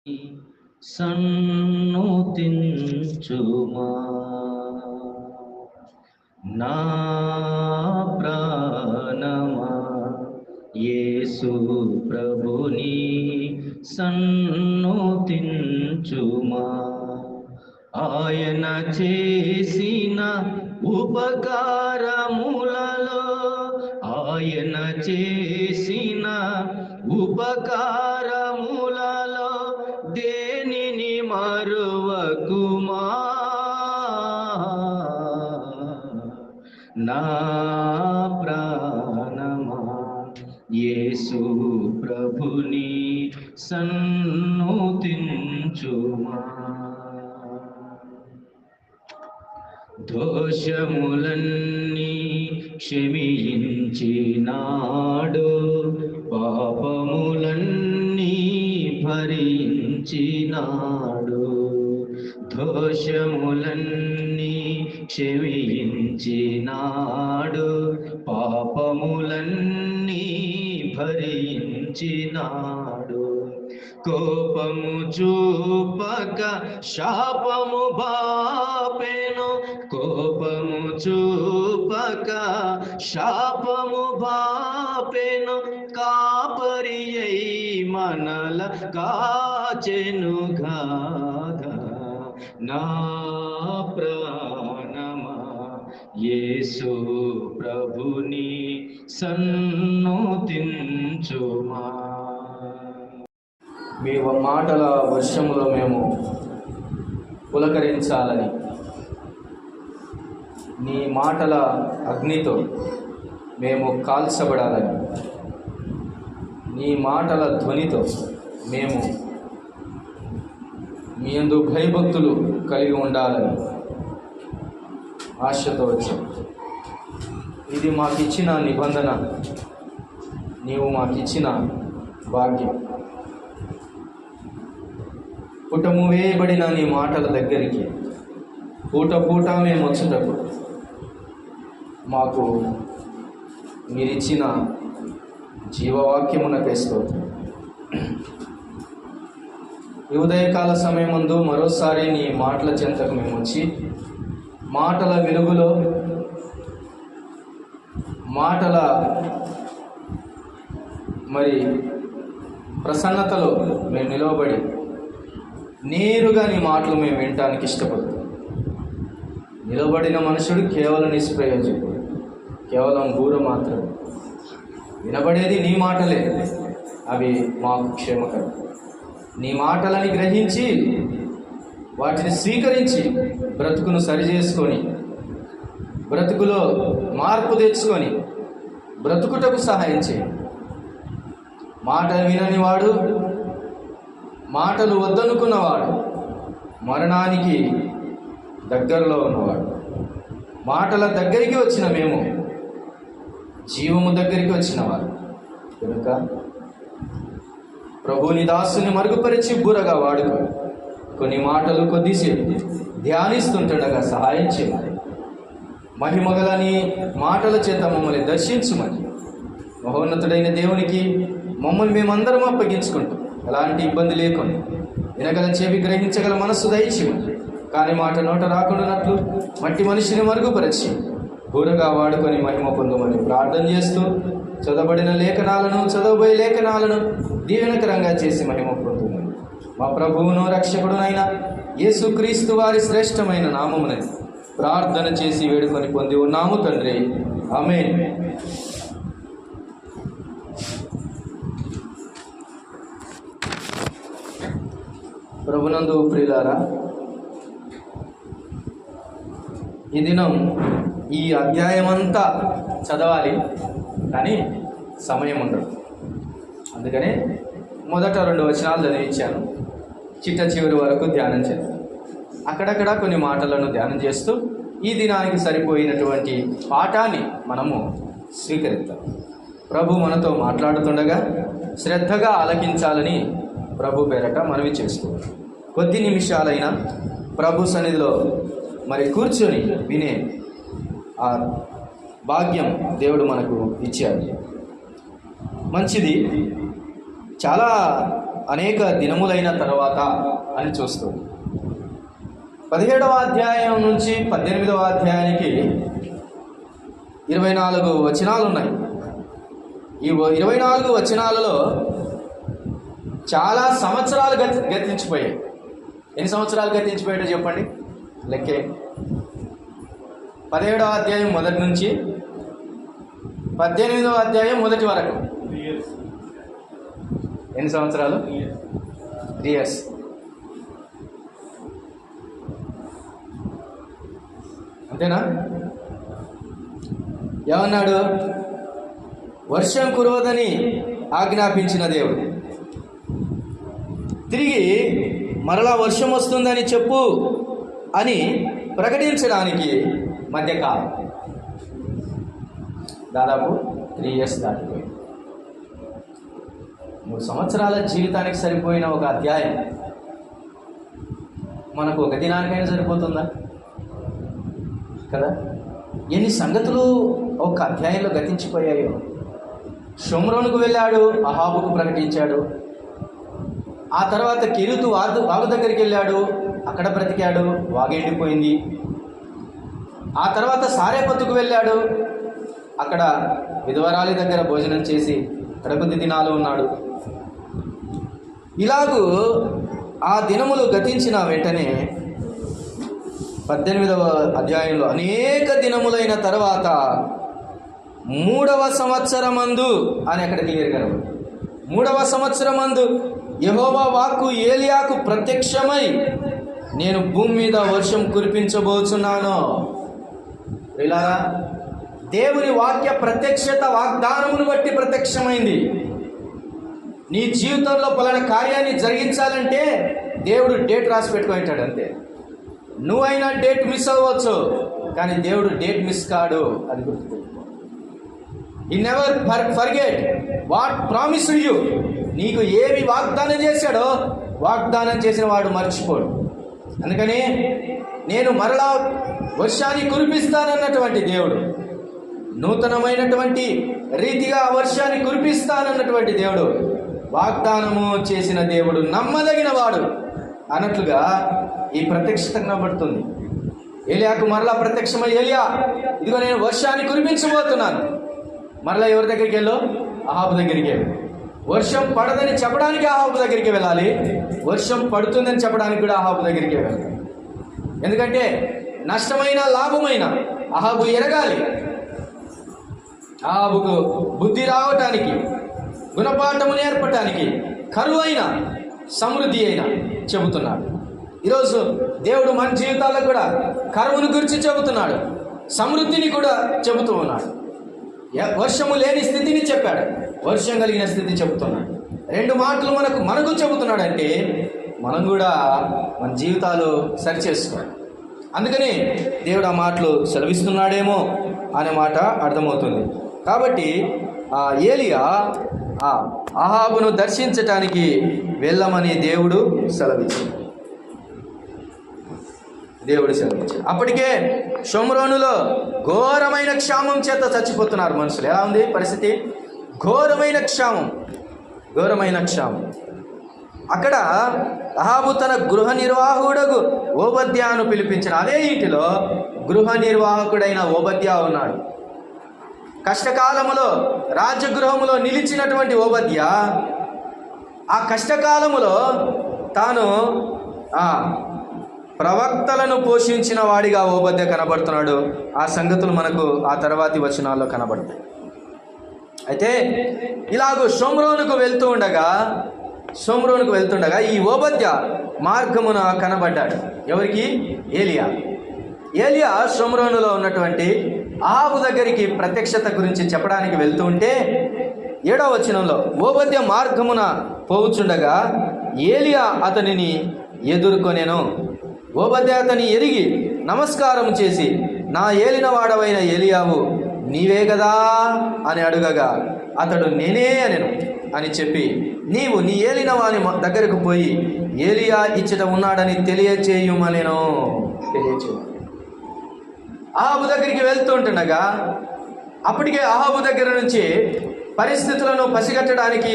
సన్నుతించుమా నా ప్రాణమా యేసు ప్రభుని సన్నుతించుమా. ఆయన చేసిన ఉపకారములలో ఆయన చేసిన ఉపకారములలో దేనిని మరువకుమా. నా ప్రాణమా యేసు ప్రభుని సన్నుతించుమా. దోషములన్నీ క్షమించినాడు, పాపములన్నీ భరించినాడు. దోషములన్నీ క్షమించినాడు, పాపములన్నీ భరించినాడు. కోపము చూపక శాపము బాపెను, కోపము చూపక శాపము బాపెను. కాపరి అయి మనల కాచెను గాథ. నా ప్రాణమా యేసు ప్రభుని సన్నుతించుమా. మీ మాటల వర్షములో మేము పులకరించాలని, నీ మాటల అగ్నితో మేము కాల్చబడాలని, నీ మాటల ధ్వనితో మేము మీ యందు భయభక్తులు కలిగి ఉండాలని ఆశతో వచ్చాం. ఇది మాకిచ్చిన నిబంధన, నీవు మాకిచ్చిన భాగ్యం. పుటము వేయబడిన నీ మాటల దగ్గరికి పూట పూట మేము వచ్చేటప్పుడు మాకు మీరిచ్చిన జీవవాక్యమునకే స్తోత్రం. ఈ ఉదయకాల సమయమందు మరోసారి నీ మాటల చెంతకు మేము వచ్చి మాటల వెలుగులో, మాటల ప్రసన్నతలో మేము నిలవబడి నేరుగా నీ మాటలు మేము వినటానికి ఇష్టపడతాం. నిలబడిన మనుషుడు కేవలం నిష్ప్రయోజకుడు, కేవలం బూర మాత్రమే. వినబడేది నీ మాటలే, అవి మాకు క్షేమకరం. నీ మాటలని గ్రహించి వాటిని స్వీకరించి బ్రతుకును సరిచేసుకొని, బ్రతుకులో మార్పు తెచ్చుకొని బ్రతుకుటకు సహాయం చేయి. మాట వినని వాడు, మాటలు వద్దనుకున్నవాడు మరణానికి దగ్గరలో ఉన్నవాడు. మాటల దగ్గరికి వచ్చిన మేము జీవము దగ్గరికి వచ్చిన వారు కనుక ప్రభుని దాసుని మరుగుపరిచి బురగా వాడుకో. కొన్ని మాటలు కొద్దిసేపు ధ్యానిస్తుండగా సహాయం చేయమని, మహిమగలని మాటల చేత మమ్మల్ని దర్శించుమని, మహోన్నతుడైన దేవునికి మమ్మల్ని మేమందరం అప్పగించుకుంటాం. ఎలాంటి ఇబ్బంది లేకుండా వినగల చెవి, గ్రహించగల మనస్సు దయచేయమని, కానీ మాట నోట రాకుండానట్లు మట్టి మనిషిని మరుగుపరిచి బూరగా వాడుకొని మహిమ పొందమని ప్రార్థన చేస్తూ చదవబడిన లేఖనాలను, చదవబోయే లేఖనాలను దీవెనకరంగా చేసి మహిమ పొందుమని మా ప్రభువును రక్షకుడునైన యేసుక్రీస్తు వారి శ్రేష్టమైన నామమున ప్రార్థన చేసి వేడుకొని పొంది ఉన్నాము తండ్రి. ఆమేన్. ప్రభునందు ప్రియులారా, ఈ దినం ఈ అధ్యాయమంతా చదవాలి, కానీ సమయం ఉండదు. అందుకనే మొదట 2 వచనాలు చదివించాను, చిట్ట చివరి వరకు ధ్యానం చేద్దాం. అక్కడక్కడ కొన్ని మాటలను ధ్యానం చేస్తూ ఈ దినానికి సరిపోయినటువంటి పాఠాన్ని మనము స్వీకరిద్దాం. ప్రభు మనతో మాట్లాడుతుండగా శ్రద్ధగా ఆలకించాలని ప్రభు పేరట మనవి చేసుకోవాలి. కొద్ది నిమిషాలైనా ప్రభు సన్నిధిలో కూర్చొని వినే ఆ భాగ్యం దేవుడు మనకు ఇచ్చాడు. మంచిది. చాలా అనేక దినములైన తర్వాత అని చూస్తుంది. 17వ అధ్యాయం నుంచి 18వ అధ్యాయానికి 24 వచనాలు ఉన్నాయి. ఈ 24 వచనాలలో చాలా సంవత్సరాలు గతించిపోయాయి. ఎన్ని సంవత్సరాలు గతించిపోయాడో చెప్పండి, లెక్కే. 17వ అధ్యాయం మొదటి నుంచి 18వ అధ్యాయం మొదటి వరకు ఎన్ని సంవత్సరాలు? 3 years. అంతేనా? ఏమన్నాడు? వర్షం కురవదని ఆజ్ఞాపించిన దేవుడు తిరిగి మరలా వర్షం వస్తుందని చెప్పు అని ప్రకటించడానికి మధ్యకాలం దాదాపు 3 years దాటిపోయింది. 3 సంవత్సరాల జీవితానికి సరిపోయిన ఒక అధ్యాయం మనకు ఒక దినానికైనా సరిపోతుందా? కదా? ఎన్ని సంగతులు ఒక అధ్యాయంలో గతించిపోయాయో. షోమ్రోనుకు వెళ్ళాడు, అహాబుకు ప్రకటించాడు. ఆ తర్వాత కెరీతు వాగు దగ్గరికి వెళ్ళాడు, అక్కడ బ్రతికాడు, వాగెండిపోయింది. ఆ తర్వాత సారేపత్తుకు వెళ్ళాడు, అక్కడ విధవరాలి దగ్గర భోజనం చేసి అక్కడ కొద్ది దినాలు ఉన్నాడు. ఇలాగూ ఆ దినములు గతించిన వెంటనే 18వ అధ్యాయంలో అనేక దినములైన తర్వాత 3వ సంవత్సరమందు అని అక్కడ క్లియర్గా ఉంది. 3వ సంవత్సరమందు యెహోవా వాక్కు ఏలియాకు ప్రత్యక్షమై, నేను భూమి మీద వర్షం కురిపించబోచున్నాను. ఇలా దేవుని వాక్య ప్రత్యక్షత వాగ్దానమును బట్టి ప్రత్యక్షమైంది. నీ జీవితంలో పలానా కార్యాన్ని జరిగించాలంటే దేవుడు డేట్ రాసి పెట్టుకుంటాడు అంతే. నువ్వైనా డేట్ మిస్ అవ్వచ్చు, కానీ దేవుడు డేట్ మిస్ కాడు. అది గుర్తుపెట్టుకో. హి never forget what promised you. నీకు ఏమి వాగ్దానం చేశాడో వాగ్దానం చేసిన వాడు మర్చిపోడు. అందుకని నేను మరలా వర్షాన్ని కురిపిస్తానన్నటువంటి దేవుడు, నూతనమైనటువంటి రీతిగా వర్షాన్ని కురిపిస్తానన్నటువంటి దేవుడు, వాగ్దానము చేసిన దేవుడు నమ్మదగిన వాడు అన్నట్లుగా ఈ ప్రత్యక్షత కనబడుతుంది. ఏలియాకు మరలా ప్రత్యక్షమై, ఏలియా ఇదిగో నేను వర్షాన్ని కురిపించబోతున్నాను. మరలా ఎవరి దగ్గరికి వెళ్ళో? అహాబు దగ్గరికి వెళ్ళు. వర్షం పడదని చెప్పడానికి అహాబు దగ్గరికి వెళ్ళాలి, వర్షం పడుతుందని చెప్పడానికి కూడా అహాబు దగ్గరికి వెళ్ళాలి. ఎందుకంటే నష్టమైన లాభమైన అహాబు ఎరగాలి. అహాబుకు బుద్ధి రావటానికి, గుణపాఠము నేర్పటానికి కరువైన సమృద్ధి అయినా చెబుతున్నాడు. ఈరోజు దేవుడు మన జీవితాల్లో కూడా కరువును గురించి చెబుతున్నాడు, సమృద్ధిని కూడా చెబుతూ ఉన్నాడు. వర్షము లేని స్థితిని చెప్పాడు, వర్షం కలిగిన స్థితి చెబుతున్నాడు. 2 మాటలు మనకు చెబుతున్నాడంటే మనం కూడా మన జీవితాలు సరిచేసుకోవాలి. అందుకని దేవుడు ఆ మాటలు సెలవిస్తున్నాడేమో అనే మాట అర్థమవుతుంది. కాబట్టి ఏలియా అహాబును దర్శించటానికి వెళ్ళమని దేవుడు సెలవిచ్చాడు. అప్పటికే షోమ్రోనులో ఘోరమైన క్షామం చేత చచ్చిపోతున్నారు మనుషులు. ఎలా ఉంది పరిస్థితి? ఘోరమైన క్షామం. అక్కడ అహాబు తన గృహ నిర్వాహకుడకు ఓబద్యాను పిలిపించిన అదే ఇంటిలో గృహ నిర్వాహకుడైన ఓబద్యా ఉన్నాడు. కష్టకాలములో రాజగృహములో నిలిచినటువంటి ఓబద్యా ఆ కష్టకాలములో తాను ప్రవక్తలను పోషించిన వాడిగా ఓబద్యా కనబడుతున్నాడు. ఆ సంగతులు మనకు ఆ తర్వాతి వచనాల్లో కనబడతాయి. అయితే ఇలాగూ షోమ్రోనుకు వెళ్తూ ఉండగా ఈ ఓబద్యా మార్గమున కనబడ్డాడు. ఎవరికి? ఏలియా షోమ్రోనులో ఉన్నటువంటి అహాబు దగ్గరికి ప్రత్యక్షత గురించి చెప్పడానికి వెళ్తూ ఉంటే 7వ వచనంలో ఓబద్యా మార్గమున పోవుచుండగా ఏలియా అతనిని ఎదుర్కొనెను. ఓబద్యా అతని ఎరిగి నమస్కారం చేసి, నా ఏలినవాడవైన ఏలియావు నీవే కదా అని అడుగగా అతడు నేనే అనెను అని చెప్పి, నీవు నీ ఏలిన వాని దగ్గరకు పోయి ఏలియా ఇచ్చట ఉన్నాడని తెలియచేయుమనెను. అహాబు దగ్గరికి వెళ్తూ ఉంటుండగా అప్పటికే అహాబు దగ్గర నుంచి పరిస్థితులను పసిగట్టడానికి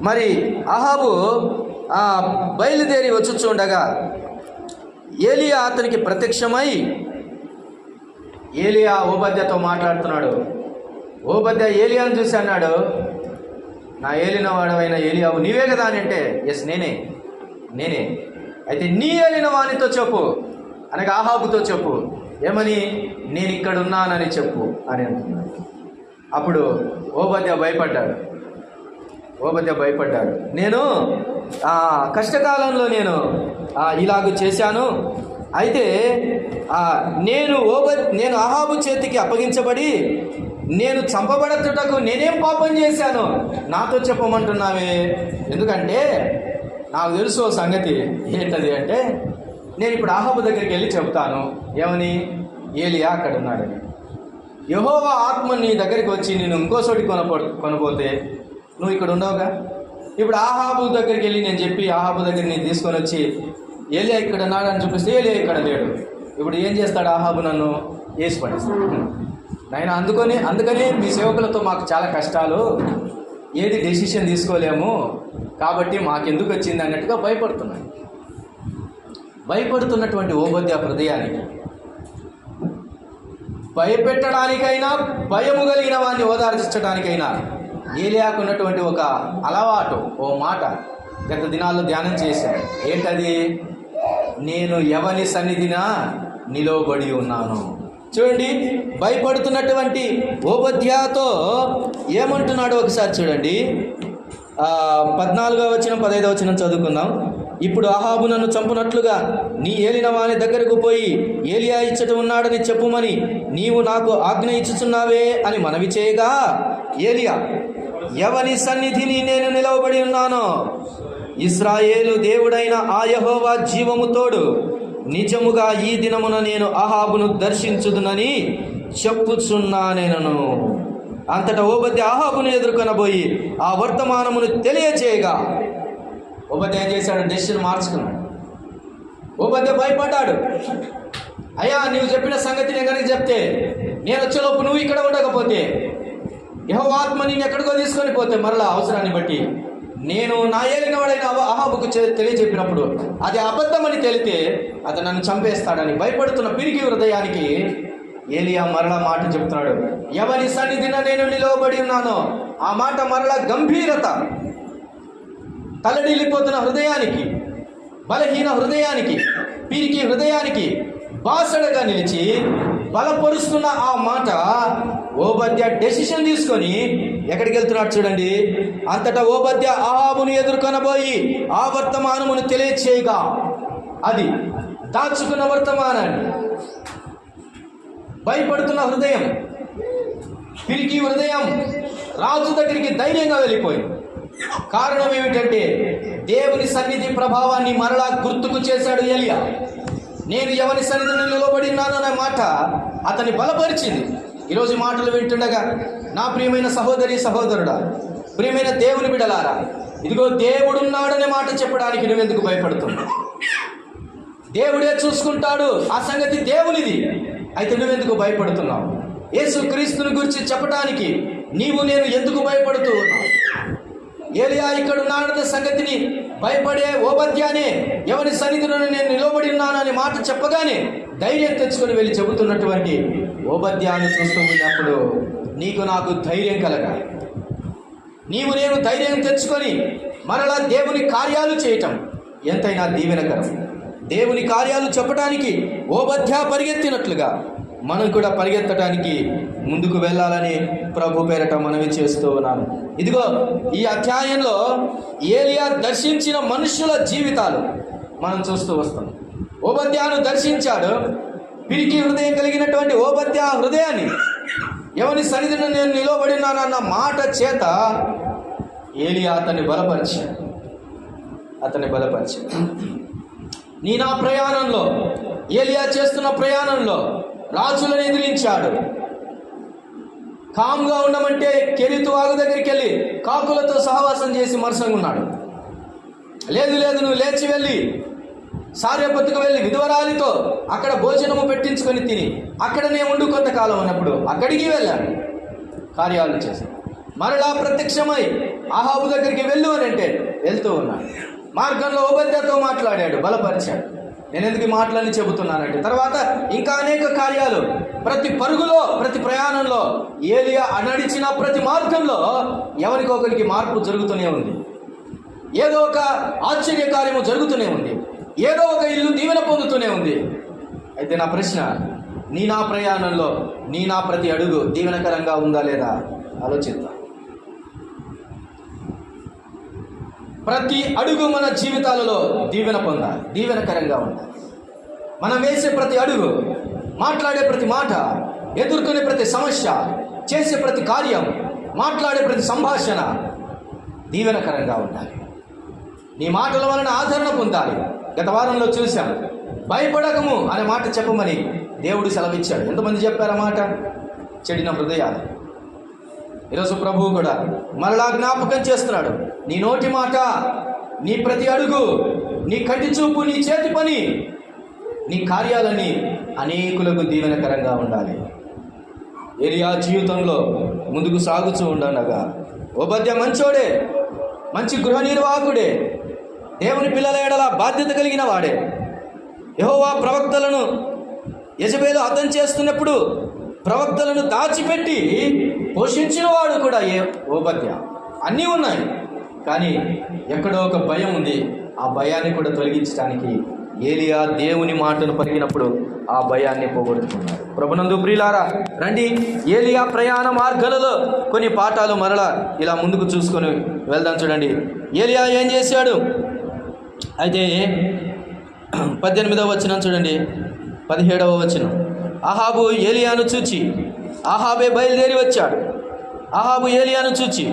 మరి అహాబు బయలుదేరి వచ్చుచుండగా ఏలియా అతనికి ప్రత్యక్షమై, ఏలియా ఓబద్యతో మాట్లాడుతున్నాడు. ఓబద్య ఏలియాను చూసి అన్నాడు, నా ఏలిన వాడవైన ఏలియావు నీవే కదా అని అంటే, ఎస్ నేనే. అయితే నీ ఏలిన వానితో చెప్పు, అనగా అహాబుతో చెప్పు. ఏమని? నేను ఇక్కడ ఉన్నానని చెప్పు అని అంటున్నాడు. అప్పుడు ఓబద్య భయపడ్డాడు. నేను కష్టకాలంలో నేను ఇలాగ చేశాను. అయితే నేను అహాబు చేతికి అప్పగించబడి నేను చంపబడట్టుటకు నేనేం పాపం చేశాను నాతో చెప్పమంటున్నావే? ఎందుకంటే నాకు తెలుసు ఓ సంగతి. ఏంటది అంటే, నేను ఇప్పుడు అహాబు దగ్గరికి వెళ్ళి చెప్తాను. ఏమని? ఏలియా అక్కడ ఉన్నాడని. యెహోవా ఆత్మ నీ దగ్గరికి వచ్చి నేను ఇంకో చోటి కొనపోతే నువ్వు ఇక్కడ ఉండవుగా. ఇప్పుడు అహాబు దగ్గరికి వెళ్ళి నేను చెప్పి అహాబు దగ్గర నేను తీసుకొని వచ్చి ఏలియా ఇక్కడ ఉన్నాడని చూపిస్తే ఏలియా ఇక్కడ లేడు. ఇప్పుడు ఏం చేస్తాడు అహాబు? నన్ను వేసి పడేస్తాడు. నాయన అందుకనే మీ సేవకులతో మాకు చాలా కష్టాలు, ఏది డెసిషన్ తీసుకోలేము, కాబట్టి మాకెందుకు వచ్చింది అన్నట్టుగా భయపడుతున్నటువంటి ఓబద్య హృదయానికి భయపెట్టడానికైనా, భయము కలిగిన వాడిని ఓదార్చడానికైనా ఏలియాకు ఉన్నటువంటి ఒక అలవాటు, ఓ మాట గత దినాల్లో ధ్యానం చేశాను. ఏంటది? నేను ఎవని సన్నిధిన నిలవబడి ఉన్నాను. చూడండి, భయపడుతున్నటువంటి ఓబద్యాతో ఏమంటున్నాడో ఒకసారి చూడండి. 14వ వచనం 15వ వచనం చదువుకుందాం. ఇప్పుడు అహాబు నన్ను చంపునట్లుగా నీ ఏలిన వాని దగ్గరకు పోయి ఏలియా ఇచ్చట ఉన్నాడని చెప్పుమని నీవు నాకు ఆజ్ఞ ఇచ్చుచున్నావే అని మనవి చేయగా, ఏలియా, ఎవని సన్నిధిని నేను నిలవబడి ఉన్నానో ఇశ్రాయేలు దేవుడైన ఆ యెహోవా జీవము తోడు నిజముగా ఈ దినమున నేను అహాబును దర్శించుదునని చెప్పుచున్నానేనను. అంతటా ఓబద్య అహాబును ఎదుర్కొనబోయి ఆ వర్తమానమును తెలియచేయగా, ఓబద్య ఏం చేశాడు? డెసిషన్ మార్చుకున్నాడు. ఓబద్య భయపడ్డాడు. అయ్యా, నీవు చెప్పిన సంగతి నేను కనుక చెప్తే, నేను వచ్చేలోపు నువ్వు ఇక్కడ ఉండకపోతే, యెహోవా ఆత్మ నేను ఎక్కడికో తీసుకొని పోతే మరలా అవసరాన్ని బట్టి నేను నా ఏలినవాడైన అహాబుకు తెలియజెప్పినప్పుడు అది అబద్ధమని తెలితే అతను నన్ను చంపేస్తాడని భయపడుతున్న పిరికి హృదయానికి ఏలియా మరలా మాట చెప్తున్నాడు. ఎవరి సన్నిధిన నేను నిలవబడి ఉన్నానో, ఆ మాట మరలా గంభీరత, తలడిల్లిపోతున్న హృదయానికి, బలహీన హృదయానికి, పిరికి హృదయానికి బాసడగా నిలిచి బలపరుస్తున్న ఆ మాట ఓబద్య డెసిషన్ తీసుకొని ఎక్కడికి వెళ్తున్నాడు చూడండి. అంతటా ఓబద్య అహాబును ఎదుర్కొనబోయి ఆ వర్తమానమును తెలియచేయగా, అది దాచుకున్న వర్తమానాన్ని, భయపడుతున్న హృదయం, పిరికి హృదయం రాజు దగ్గరికి ధైర్యంగా వెళ్ళిపోయింది. కారణం ఏమిటంటే దేవుని సన్నిధి ప్రభావాన్ని మరలా గుర్తుకు చేశాడు ఏలియా. నేను ఎవరి సన్నిధిని నిలబడి ఉన్నాననే మాట అతన్ని బలపరిచింది. ఈరోజు మాటలు వింటుండగా నా ప్రియమైన సహోదరి సహోదరుడా, ప్రియమైన దేవుని బిడ్డలారా, ఇదిగో దేవుడున్నాడనే మాట చెప్పడానికి నువ్వెందుకు భయపడుతున్నావు? దేవుడే చూసుకుంటాడు, ఆ సంగతి దేవునిది. అయితే నువ్వెందుకు భయపడుతున్నావు? యేసు క్రీస్తుని గురించి చెప్పడానికి నేను ఎందుకు భయపడుతూ ఉన్నావు? ఏలియా ఇక్కడ ఉన్నాడన్న సంగతిని భయపడే ఓబద్యానే ఎవరి సన్నిధిలో నేను నిలబడి ఉన్నానని మాట చెప్పగానే ధైర్యం తెచ్చుకొని వెళ్ళి చెబుతున్నటువంటి ఓబద్యాన్ని చూస్తూ ఉన్నప్పుడు నీకు నాకు ధైర్యం కలగాలి. నేను ధైర్యం తెచ్చుకొని మరలా దేవుని కార్యాలు చేయటం ఎంతైనా దీవెనకరం. దేవుని కార్యాలు చెప్పడానికి ఓబద్యా పరిగెత్తినట్లుగా మనం కూడా పరిగెత్తడానికి ముందుకు వెళ్ళాలని ప్రభు పేరట మనవి చేస్తూ ఉన్నాను. ఇదిగో ఈ అధ్యాయంలో ఏలియా దర్శించిన మనుషుల జీవితాలు మనం చూస్తూ వస్తాం. ఓబద్యాను దర్శించాడు. పిరికి హృదయం కలిగినటువంటి ఓబద్యా హృదయాన్ని ఎవరి సన్నిధిని నేను నిలబడినానన్న మాట చేత ఏలియా అతన్ని బలపరిచాడు. నా ప్రయాణంలో, ఏలియా చేస్తున్న ప్రయాణంలో రాజులను ఎదిరించాడు. కామ్గా ఉండమంటే కెరీతు వాగు దగ్గరికి వెళ్ళి కాకులతో సహవాసం చేసి మరసంగా ఉన్నాడు. లేదు నువ్వు లేచి వెళ్ళి సార్యపత్తుకు వెళ్ళి విధవరాలితో అక్కడ భోజనము పెట్టించుకొని తిని అక్కడనే ఉండు కొంతకాలం అన్నప్పుడు అక్కడికి వెళ్ళాడు, కార్యాలు చేశాడు. మరలా ప్రత్యక్షమై అహాబు దగ్గరికి వెళ్ళు అని అంటే వెళ్తూ ఉన్నాడు. మార్గంలో ఓబద్యాతో మాట్లాడాడు, బలపరిచాడు. నేను ఎందుకు ఈ మాటలన్నీ చెబుతున్నానంటే తర్వాత ఇంకా అనేక కార్యాలు ప్రతి పరుగులో, ప్రతి ప్రయాణంలో, ఏలియా నడిచిన ప్రతి మార్గంలో ఎవరికొకరికి మార్పు జరుగుతూనే ఉంది. ఏదో ఒక ఆశ్చర్య కార్యము జరుగుతూనే ఉంది. ఏదో ఒక ఇల్లు దీవెన పొందుతూనే ఉంది. అయితే నా ప్రశ్న, నా ప్రయాణంలో నా ప్రతి అడుగు దీవెనకరంగా ఉందా లేదా ఆలోచిద్దాం. ప్రతి అడుగు మన జీవితాలలో దీవెన పొందాలి, దీవెనకరంగా ఉండాలి. మనం వేసే ప్రతి అడుగు, మాట్లాడే ప్రతి మాట, ఎదుర్కొనే ప్రతి సమస్య, చేసే ప్రతి కార్యం, మాట్లాడే ప్రతి సంభాషణ దీవెనకరంగా ఉండాలి. నీ మాటల వలన ఆదరణ పొందాలి. గత వారంలో చూశాం, భయపడకము అనే మాట చెప్పమని దేవుడు సెలవిచ్చాడు. ఎంతమంది చెప్పారు ఆ మాట? చెడిన హృదయాలు. ఈరోజు ప్రభువు కూడా మరలా జ్ఞాపకం చేస్తున్నాడు. నీ నోటి మాట, నీ ప్రతి అడుగు, నీ కంటి చూపు, నీ చేతి పని, నీ కార్యాలన్నీ అనేకులకు దీవెనకరంగా ఉండాలి. ఏలియా జీవితంలో ముందుకు సాగుతూ ఉండగా ఓబద్యా మంచోడే, మంచి గృహ నిర్వాహకుడే, దేవుని పిల్లల ఎడల బాధ్యత కలిగిన వాడే. యెహోవా ప్రవక్తలను యెజబెలు హతం చేస్తున్నప్పుడు ప్రవక్తలను దాచిపెట్టి పోషించిన వాడు కూడా ఓబద్యా. అన్నీ ఉన్నాయి, కానీ ఎక్కడో ఒక భయం ఉంది. ఆ భయాన్ని కూడా తొలగించడానికి ఏలియా దేవుని మాటను పలికినప్పుడు ఆ భయాన్ని పోగొట్టుకున్నాడు. ప్రభునందు ప్రియులారా, రండి ఏలియా ప్రయాణ మార్గాలలో కొన్ని పాఠాలు మరలా ఇలా ముందుకు చూసుకొని వెళ్దాం. చూడండి ఏలియా ఏం చేశాడు. అయితే 18వ వచనం చూడండి, 17వ వచనం. అహాబు ఏలియాను చూచి, అహాబే బయలుదేరి వచ్చాడు. అహాబు ఏలియాను చూచి,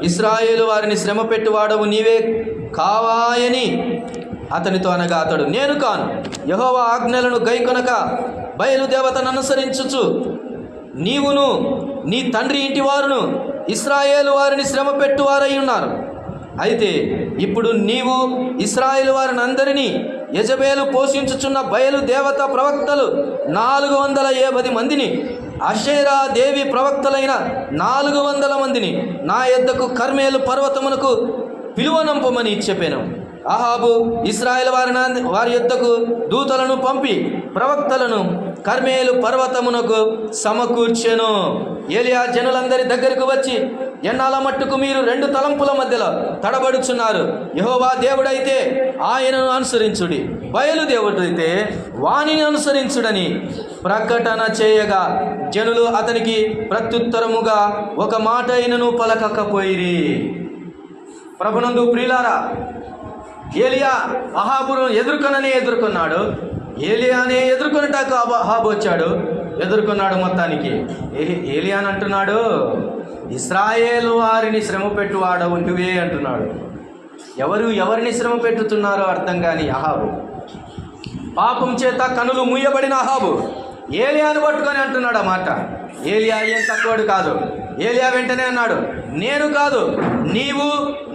ఇశ్రాయేలు వారిని శ్రమ పెట్టువాడవు నీవే కావాయని అతనితో అనగా అతడు, నేను కాను, యెహోవా ఆజ్ఞలను గైకొనక బయలుదేవతను అనుసరించుచు నీవును నీ తండ్రి ఇంటి వారును ఇశ్రాయేలు వారిని శ్రమ పెట్టువారై ఉన్నారు. అయితే ఇప్పుడు నీవు ఇశ్రాయేలు వారిని అందరినీ యెజబెలు పోషించుచున్న బయలు దేవత ప్రవక్తలు 450 మందిని, అషేరా దేవి ప్రవక్తలైన 400 మందిని నా యొద్దకు కర్మేలు పర్వతమునకు పిలువనంపమని చెప్పాను. అహాబు ఇశ్రాయేలు వారి యొద్దకు దూతలను పంపి ప్రవక్తలను కర్మేలు పర్వతమునకు సమకూర్చెను. ఏలియా జనులందరి దగ్గరకు వచ్చి, ఎన్నాళ్ళ మట్టుకు మీరు 2 తలంపుల మధ్యలో తడబడుచున్నారు? యెహోవా దేవుడైతే ఆయనను అనుసరించుడి, బయలు దేవుడైతే వానిని అనుసరించుడని ప్రకటన చేయగా జనులు అతనికి ప్రత్యుత్తరముగా ఒక మాట అయినను పలకకపోయిరి. ప్రభునందు ప్రియులారా, ఏలియా అహాబును ఎదుర్కొన్నాడు. ఏలియానే ఎదుర్కొనటాకు అహాబు వచ్చాడు, ఎదుర్కొన్నాడు. మొత్తానికి ఏలియా అంటున్నాడు, ఇశ్రాయేలు వారిని శ్రమ పెట్టువాడవు నువ్వే అంటున్నాడు. ఎవరిని శ్రమ పెట్టుతున్నారో అర్థం కాని అహాబు, పాపం చేత కనులు మూయబడిన అహాబు ఏలియాను పట్టుకొని అంటున్నాడు ఆ మాట. ఏలియా ఏం తక్కువడు కాదు. ఏలియా వెంటనే అన్నాడు, నేను కాదు, నీవు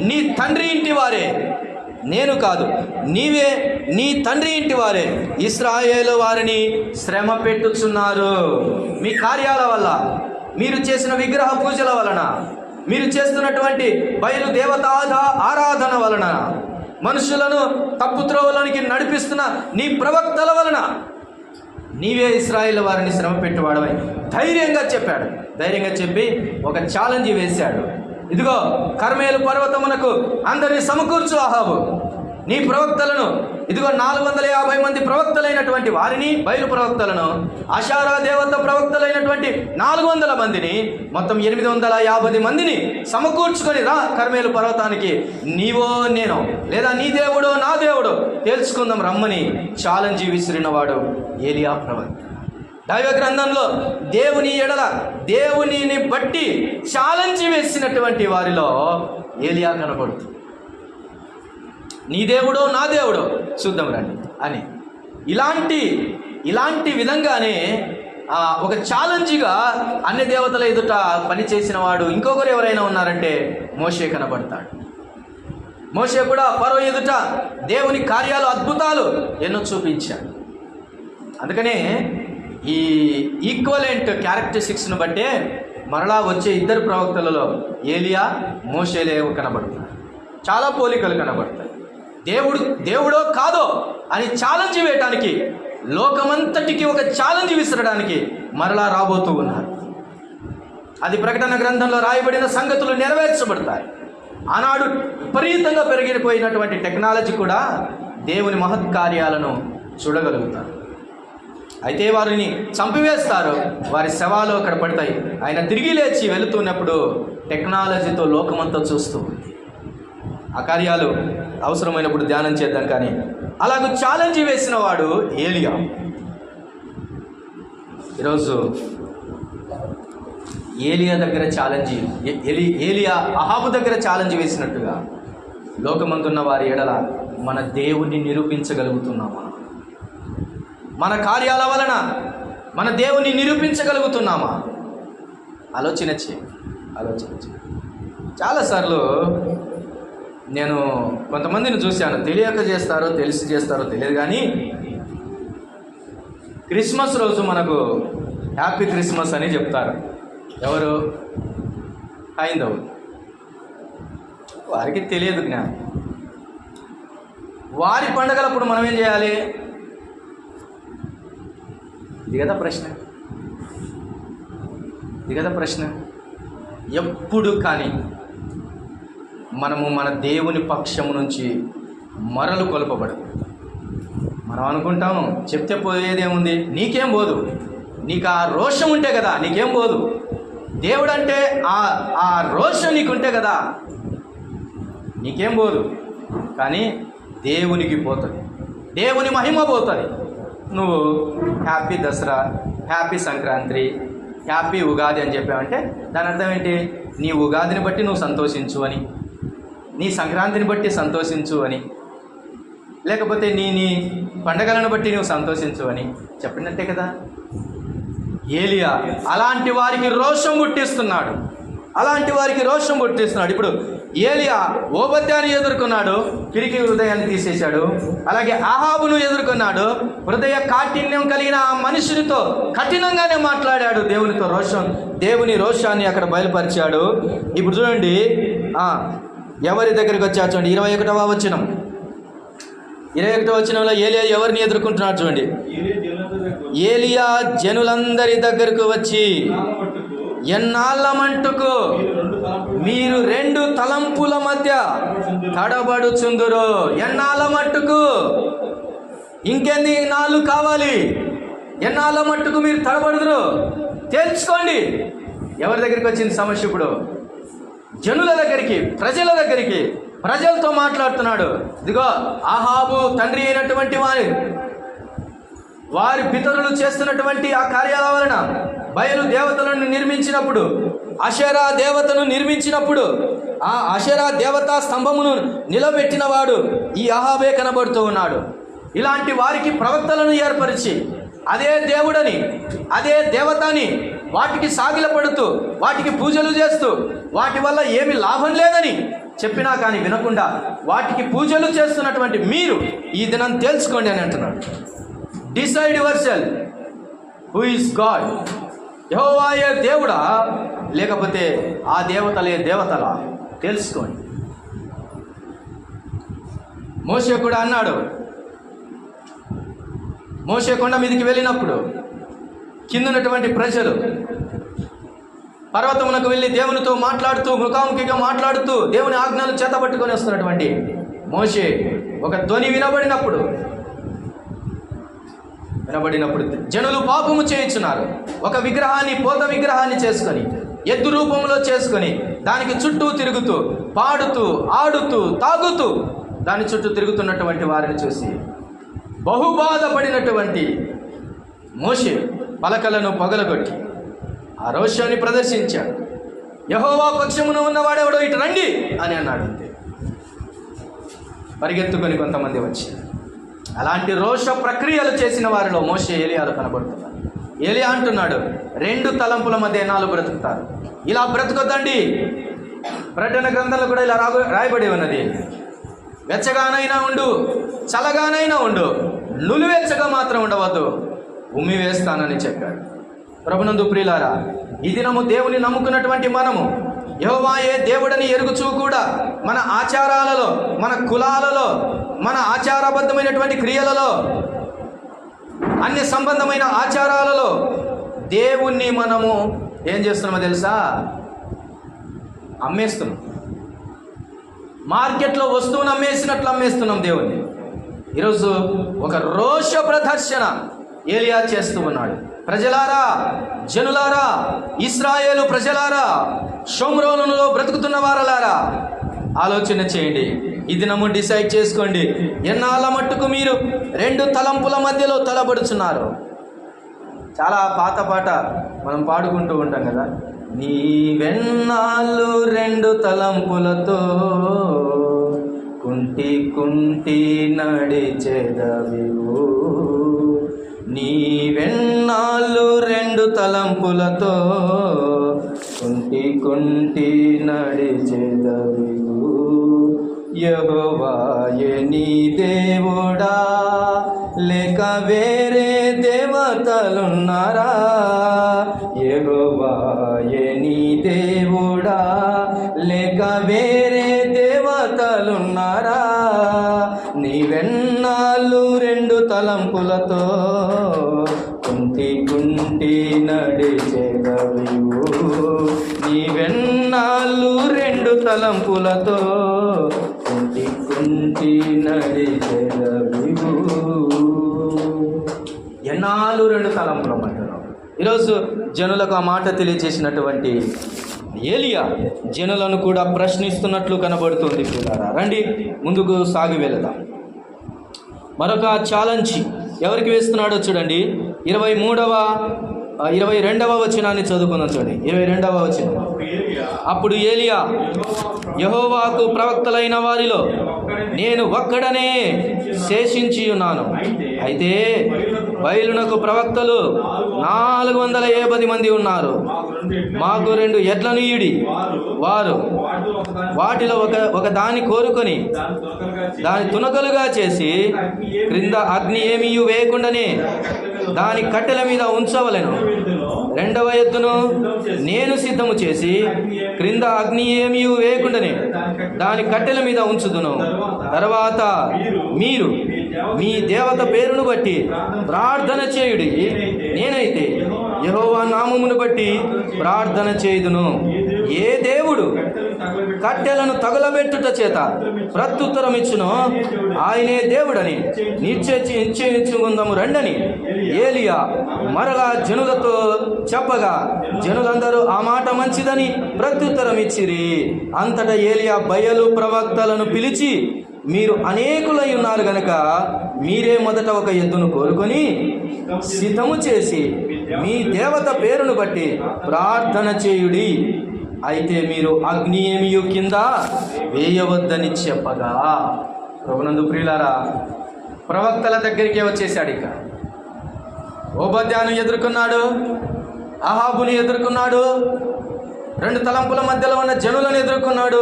నీ తండ్రి ఇంటి వారే. నేను కాదు, నీవే నీ తండ్రి ఇంటి వారే ఇశ్రాయేలు వారిని శ్రమ పెట్టుచున్నారు. మీ కార్యాల వల్ల, మీరు చేసిన విగ్రహ పూజల వలన, మీరు చేస్తున్నటువంటి బయలు దేవతా ఆరాధన వలన, మనుషులను తప్పుత్రోవలోనికి నడిపిస్తున్న నీ ప్రవక్తల వలన నీవే ఇశ్రాయేలు వారిని శ్రమ పెట్టువాడవని ధైర్యంగా చెప్పాడు. ధైర్యంగా చెప్పి ఒక ఛాలెంజ్ వేశాడు. ఇదిగో కర్మేలు పర్వతమునకు అందరినీ సమకూర్చు అహాబు, నీ ప్రవక్తలను, ఇదిగో 450 మంది ప్రవక్తలైనటువంటి వారిని, బయలు ప్రవక్తలను, అషారా దేవత ప్రవక్తలైనటువంటి 400 మందిని, మొత్తం 850 మందిని సమకూర్చుకొని రా కర్మేలు పర్వతానికి. నీవో నేను, లేదా నీ దేవుడో నా దేవుడో తెలుసుకుందాం రమ్మని ఛాలెంజ్ విసిరినవాడు ఏలియా ప్రవక్త. దైవ గ్రంథంలో దేవుని ఎడల, దేవునిని బట్టి ఛాలెంజ్ వేసినటువంటి వారిలో ఏలియా కనబడుతుంది. నీ దేవుడో నా దేవుడో చూద్దాం రండి అని ఇలాంటి విధంగానే ఒక ఛాలెంజ్గా అన్ని దేవతల ఎదుట పనిచేసిన వాడు ఇంకొకరు ఎవరైనా ఉన్నారంటే మోషే కనబడతాడు. మోషే కూడా ఫరో ఎదుట దేవుని కార్యాలు, అద్భుతాలు ఎన్నో చూపించాడు. అందుకనే ఈ ఈక్వలెంట్ క్యారెక్టరిస్టిక్స్ను బట్టే మరలా వచ్చే ఇద్దరు ప్రవక్తలలో ఏలియా, మోషేలే కనబడుతున్నారు. చాలా పోలికలు కనబడతాయి. దేవుడో కాదో అని ఛాలెంజ్ వేయటానికి, లోకమంతటికి ఒక ఛాలెంజ్ విసరడానికి మరలా రాబోతూ ఉన్నారు. అది ప్రకటన గ్రంథంలో రాయబడిన సంగతులు నెరవేర్చబడతాయి. ఆనాడు విపరీతంగా పెరిగిపోయినటువంటి టెక్నాలజీ కూడా దేవుని మహత్కార్యాలను చూడగలుగుతారు. అయితే వారిని చంపివేస్తారు, వారి శవాలు అక్కడ పడతాయి. ఆయన తిరిగి లేచి వెళుతున్నప్పుడు టెక్నాలజీతో లోకమంతా చూస్తూ ఉంది. ఆ కార్యాలు అవసరమైనప్పుడు ధ్యానం చేద్దాం. కానీ అలాగ ఛాలెంజ్ వేసిన వాడు ఏలియా. ఈరోజు ఏలియా దగ్గర ఛాలెంజ్, ఏలియా అహాబు దగ్గర ఛాలెంజ్ వేసినట్టుగా లోకమందున్న వారి ఎడల మన దేవుణ్ణి నిరూపించగలుగుతున్నామా? మన కార్యాల వలన మన దేవుణ్ణి నిరూపించగలుగుతున్నామా? ఆలోచన చేయి. చాలాసార్లు నేను కొంతమందిని చూశాను, తెలియక చేస్తారో తెలిసి చేస్తారో తెలియదు, కానీ క్రిస్మస్ రోజు మనకు హ్యాపీ క్రిస్మస్ అని చెప్తారు. ఎవరు? హైందవులు. వారికి తెలియదు జ్ఞానం. వారి పండగలప్పుడు మనం ఏం చేయాలి? ఇది కదా ప్రశ్న. ఎప్పుడు కానీ మనము మన దేవుని పక్షము నుంచి మరలు కొలపబడదు. మనం అనుకుంటాము చెప్తే పోయేదేముంది, నీకేం పోదు, నీకు ఆ రోషం ఉంటే కదా, నీకేం పోదు. దేవుడు అంటే ఆ రోషం నీకుంటే కదా, నీకేం పోదు. కానీ దేవునికి పోతుంది, దేవుని మహిమ పోతుంది. నువ్వు happy Dasara, happy Sankranti, happy Ugadi అని చెప్పావంటే దాని అర్థం ఏంటి? నీ ఉగాదిని బట్టి నువ్వు సంతోషించు అని, నీ సంక్రాంతిని బట్టి సంతోషించు అని, లేకపోతే నీ పండగలను బట్టి నువ్వు సంతోషించు అని చెప్పినట్టే కదా. ఏలియా అలాంటి వారికి రోషం పుట్టిస్తున్నాడు. ఇప్పుడు ఏలియా ఓబద్యాన్ని ఎదుర్కొన్నాడు, పిరికి హృదయాన్ని తీసేశాడు. అలాగే అహాబును ఎదుర్కొన్నాడు, హృదయ కాఠిన్యం కలిగిన ఆ మనుషునితో కఠినంగానే మాట్లాడాడు. దేవుని రోషాన్ని అక్కడ బయలుపరిచాడు. ఇప్పుడు చూడండి, ఎవరి దగ్గరికి వచ్చారు చూడండి. 21వ వచనం. 21వ వచనంలో ఏలియా ఎవరిని ఎదుర్కొంటున్నాడు చూడండి. ఏలియా జనులందరి దగ్గరకు వచ్చి, ఎన్నాళ్ళ మట్టుకు మీరు 2 తలంపుల మధ్య తడబడుచుందురు? ఎన్నాళ్ళ మట్టుకు? ఇంకెన్ని నాళ్ళు కావాలి? ఎన్నాళ్ళ మట్టుకు మీరు తడబడుదురు? తేల్చుకోండి. ఎవరి దగ్గరికి వచ్చింది సమస్య? ఇప్పుడు జనుల దగ్గరికి, ప్రజల దగ్గరికి. ప్రజలతో మాట్లాడుతున్నాడు. ఇదిగో అహాబు తండ్రి అయినటువంటి వారి పితరులు చేస్తున్నటువంటి ఆ కార్యాల వలన బయలు దేవతలను నిర్మించినప్పుడు, అషేరా దేవతను నిర్మించినప్పుడు, ఆ అషేరా దేవతా స్తంభమును నిలబెట్టిన వాడు ఈ అహాబే కనబడుతూ ఉన్నాడు. ఇలాంటి వారికి ప్రవక్తలను ఏర్పరిచి అదే దేవుడని, అదే దేవతని వాటికి సాగిలపడుతూ, వాటికి పూజలు చేస్తూ, వాటి వల్ల ఏమి లాభం లేదని చెప్పినా కానీ వినకుండా వాటికి పూజలు చేస్తున్నటువంటి మీరు ఈ దినం తెలుసుకోండి అని అంటున్నాడు. Decide your self, who is God? యెహోవాయే దేవుడా, లేకపోతే ఆ దేవతలే దేవతలా? తెలుసుకోండి. మోషే కూడా అన్నాడు. మోషే కొండ మీదకి వెళ్ళినప్పుడు కిందన్నటువంటి ప్రజలు పర్వతమునకు వెళ్ళి దేవునితో మాట్లాడుతూ, ముఖాముఖిగా మాట్లాడుతూ దేవుని ఆజ్ఞలు చేతబట్టుకొని వస్తున్నటువంటి మోషే ఒక ధ్వని వినబడినప్పుడు జనులు పాపము చేయించున్నారు. ఒక విగ్రహాన్ని, పోత విగ్రహాన్ని చేసుకొని, ఎద్దు రూపంలో చేసుకొని దానికి చుట్టూ తిరుగుతూ, పాడుతూ, ఆడుతూ, తాగుతూ దాని చుట్టూ తిరుగుతున్నటువంటి వారిని చూసి బహుబాధపడినటువంటి మోషే పలకలను పగలగొట్టి ఆ రోషాన్ని ప్రదర్శించాడు. యెహోవా పక్షమున ఉన్నవాడెవడో ఇటు రండి అని అన్నాడు. అంతే. పరిగెత్తుకొని కొంతమంది వచ్చి అలాంటి రోష ప్రక్రియలు చేసిన వారిలో మోషే, ఏలియాలు కనబడుతున్నారు. ఏలియా అంటున్నాడు, 2 తలంపుల మధ్య ఎన్నాళ్ళు బ్రతుకుతారు? ఇలా బ్రతుకొద్దండి. ప్రకటన గ్రంథంలో కూడా ఇలా రాయబడి ఉన్నది. వెచ్చగానైనా ఉండు, చల్లగానైనా ఉండు, నులివెచ్చగా మాత్రం ఉండవద్దు, ఉమ్మి వేస్తానని చెప్పాడు. ప్రభునందు ప్రియులారా, ఈ దినము దేవుని నమ్ముకున్నటువంటి మనము యెహోవాయే దేవుడని ఎరుగుచూ కూడా మన ఆచారాలలో, మన కులాలలో, మన ఆచారబద్ధమైనటువంటి క్రియలలో, అన్య సంబంధమైన ఆచారాలలో దేవుణ్ణి మనము ఏం చేస్తున్నామో తెలుసా? అమ్మేస్తున్నాం. మార్కెట్లో వస్తువును అమ్మేసినట్లు అమ్మేస్తున్నాం దేవుణ్ణి. ఈరోజు ఒక రోష ప్రదర్శన ఏలియా చేస్తూ ఉన్నాడు. ప్రజలారా, జనులారా, ఇశ్రాయేలు ప్రజలారా, షోమ్రోనులో బ్రతుకుతున్న వారలారా, ఆలోచన చేయండి. ఈ దినము డిసైడ్ చేసుకోండి. ఎన్నాళ్ళ మట్టుకు మీరు రెండు తలంపుల మధ్యలో తలబడుచున్నారు? చాలా పాత పాట మనం పాడుకుంటూ ఉంటాం కదా. నీవెన్నాళ్ళు రెండు తలంపులతో కుంటి కుంటి నడిచెదవివు, నీవెన్నాళ్ళు రెండు తలంపులతో కుంటి కుంటి నడిచెదవివు. యెహోవాయే నీ దేవుడా, లేక వేరే దేవతలున్నారా? యెహోవాయే నీ దేవుడా, లేక వేరే దేవతలున్నారా? నీవెన్నాళ్ళు రెండు తలంపులతో కుంటి కుంటి నడిచెదవివు, నీవెన్నాళ్ళు రెండు తలంపులతో కుంటి కుంటి నడిచెదవివు. ఎన్నాళ్ళు రెండు తలంపుల మధ్యలో. ఈరోజు జనులకు ఆ మాట తెలియజేసినటువంటి ఏలియా జనులను కూడా ప్రశ్నిస్తున్నట్లు కనబడుతుంది. పిల్లారా, రండి ముందుకు సాగి వెళదాం. మరొక ఛాలెంజ్ ఎవరికి వేస్తున్నాడో చూడండి. 22వ వచనాన్ని చదువుకుందాం. చూడండి 22వ వచనం. అప్పుడు ఏలియా యెహోవాకు ప్రవక్తలైన వారిలో నేను ఒక్కడనే శేషించి ఉన్నాను. అయితే బయలునకు ప్రవక్తలు 450 మంది ఉన్నారు. మాకు 2 ఎడ్లను ఇయ్యుడి. వారు వాటిలో ఒక దాన్ని కోరుకొని దాని తునకలుగా చేసి క్రింద అగ్ని ఏమీ వేయకుండానే దాని కట్టెల మీద ఉంచవలెను. 2వ ఎద్దును నేను సిద్ధము చేసి క్రింద అగ్ని ఏమీ వేయకుండానే దాని కట్టెల మీద ఉంచుదును. తర్వాత మీరు మీ దేవత పేరును బట్టి ప్రార్థన చేయుడి. నేనైతే యెహోవా నామమును బట్టి ప్రార్థన చేయుదును. ఏ దేవుడు కట్టెలను తగులబెట్టుట చేత ప్రత్యుత్తరం ఇచ్చును, ఆయనే దేవుడని నిశ్చయించుకుందాము రండని ఏలియా మరలా జనులతో చెప్పగా జనులందరూ ఆ మాట మంచిదని ప్రత్యుత్తరం ఇచ్చిరి. అంతటా ఏలియా బయలు ప్రవక్తలను పిలిచి, మీరు అనేకులై ఉన్నారు గనక మీరే మొదట ఒక ఎద్దును కోరుకొని సిద్ధము చేసి మీ దేవత పేరును బట్టి ప్రార్థన చేయుడి. అయితే మీరు అగ్ని ఏమియు కింద వేయవద్దని చెప్పగా. ప్రభునందు ప్రియులారా, ప్రవక్తల దగ్గరికే వచ్చేసాడు. ఇక ఓబద్యాను ఎదుర్కొన్నాడు, అహాబుని ఎదుర్కొన్నాడు, 2 తలంపుల మధ్యలో ఉన్న జనులను ఎదుర్కొన్నాడు,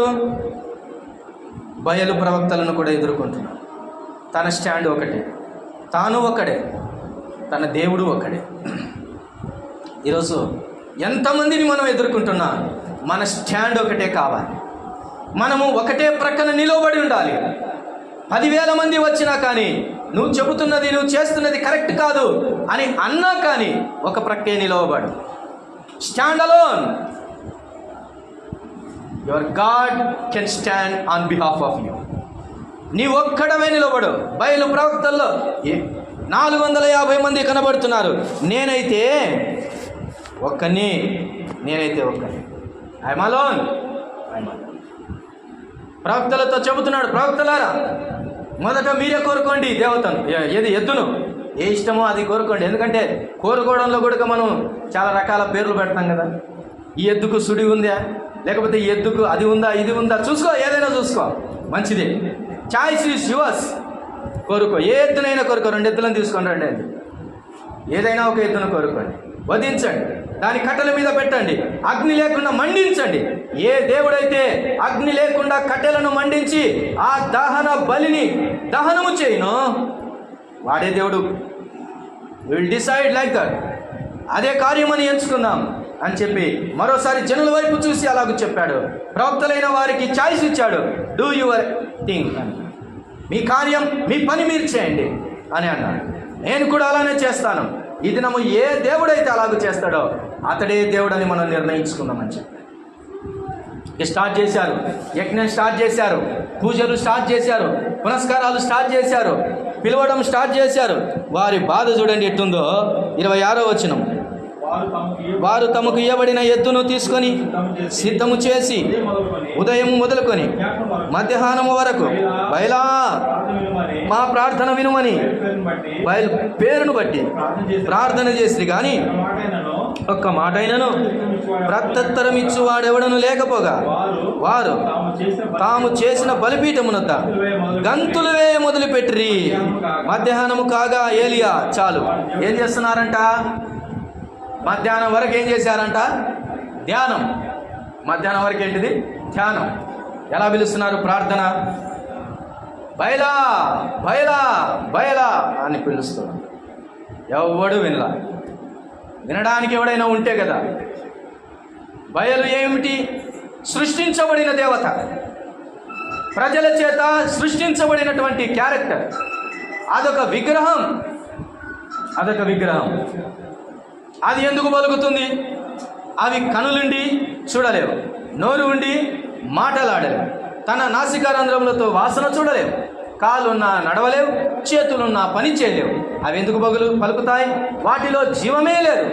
బయలు ప్రవక్తలను కూడా ఎదుర్కొంటున్నాడు. తన స్టాండ్ ఒకటే, తాను ఒకడే, తన దేవుడు ఒకడే. ఈరోజు ఎంతమందిని మనం ఎదుర్కొంటున్నా మన స్టాండ్ ఒకటే కావాలి. మనము ఒకటే ప్రక్కన నిలబడి ఉండాలి. 10,000 మంది వచ్చినా కానీ నువ్వు చెబుతున్నది, నువ్వు చేస్తున్నది కరెక్ట్ కాదు అని అన్నా కానీ ఒక ప్రక్కే నిలవబడు. Stand alone. Your god can stand on behalf of you. నీ ఒక్కడమే నిలబడు. బయలు ప్రవక్తల్లో 450 మంది కనబడుతున్నారు. నేనైతే ఒక్కని. I'm alone. ప్రవక్తలతో చెబుతున్నాడు, ప్రవక్తలారా మొదట మీరే కోరుకోండి దేవతను, ఏది ఎద్దును, ఏ ఇష్టమో అది కోరుకోండి. ఎందుకంటే కోరుకోవడంలో కూడా మనం చాలా రకాల పేర్లు పెడతాం కదా. ఈ ఎద్దుకు సుడి ఉందా, లేకపోతే ఈ ఎద్దుకు అది ఉందా, ఇది ఉందా, చూసుకో, ఏదైనా చూసుకో, మంచిదే. Choice is yours. కోరుకో, ఏ ఎద్దునైనా కోరుకో. 2 ఎద్దులను తీసుకొని రండి, ఏదైనా ఒక ఎద్దును కోరుకోండి, వధించండి, దాని కట్టెల మీద పెట్టండి, అగ్ని లేకుండా మండించండి. ఏ దేవుడైతే అగ్ని లేకుండా కట్టెలను మండించి ఆ దహన బలిని దహనము చేయను, వాడే దేవుడు. Will decide like that. అదే కార్యమని ఎంచుకుందాం అని చెప్పి మరోసారి జనుల వైపు చూసి అలాగూ చెప్పాడు. ప్రవక్తలైన వారికి ఛాయిస్ ఇచ్చాడు. డూ యువర్ థింగ్, మీ కార్యం, మీ పని మీరు చేయండి అని అన్నాడు. నేను కూడా అలానే చేస్తాను. ఈ దినము ఏ దేవుడైతే అలాగూ చేస్తాడో అతడే దేవుడని మనం నిర్ణయించుకుందామని చెప్పి స్టార్ట్ చేశారు. యజ్ఞం స్టార్ట్ చేశారు, పూజలు స్టార్ట్ చేశారు, పునస్కారాలు స్టార్ట్ చేశారు, పిలవడం స్టార్ట్ చేశారు. వారి బాధ చూడండి ఎట్టుందో. 26వ వచనం, వారు తమకు ఇవ్వబడిన ఎద్దును తీసుకొని సిద్ధము చేసి ఉదయం మొదలుకొని మధ్యాహ్నము వరకు బయలా మా ప్రార్థన వినుమని పేరును బట్టి ప్రార్థన చేసి కానీ ఒక్క మాట అయినను ప్రత్యుత్తరం ఇచ్చువాడెవడను లేకపోగా వారు తాము చేసిన బలిపీఠమునొద్ద గంతులు వేయ మొదలుపెట్టిరి. మధ్యాహ్నము కాగా ఏలియా చాలు. ఏం చేస్తున్నారంట? మధ్యాహ్నం వరకు ఏం చేశారంట? ధ్యానం. మధ్యాహ్నం వరకు ఏంటిది? ధ్యానం. ఎలా పిలుస్తున్నారు? ప్రార్థన. బయలా బయలా బయలా అని పిలుస్తున్నారు. ఎవడు వినలా. వినడానికి ఎవడైనా ఉంటే కదా. బయలు ఏమిటి? సృష్టించబడిన దేవత, ప్రజల చేత సృష్టించబడినటువంటి క్యారెక్టర్. అదొక విగ్రహం. అదొక విగ్రహం. అది ఎందుకు పలుకుతుంది? అవి కనులుండి చూడలేవు, నోరు ఉండి మాటలాడలేవు, తన నాసికారంధ్రములతో వాసన చూడలేవు, కాళ్ళున్నా నడవలేవు, చేతులున్నా పని చేయలేవు. అవి ఎందుకు పలుకుతాయి? వాటిలో జీవమే లేదు,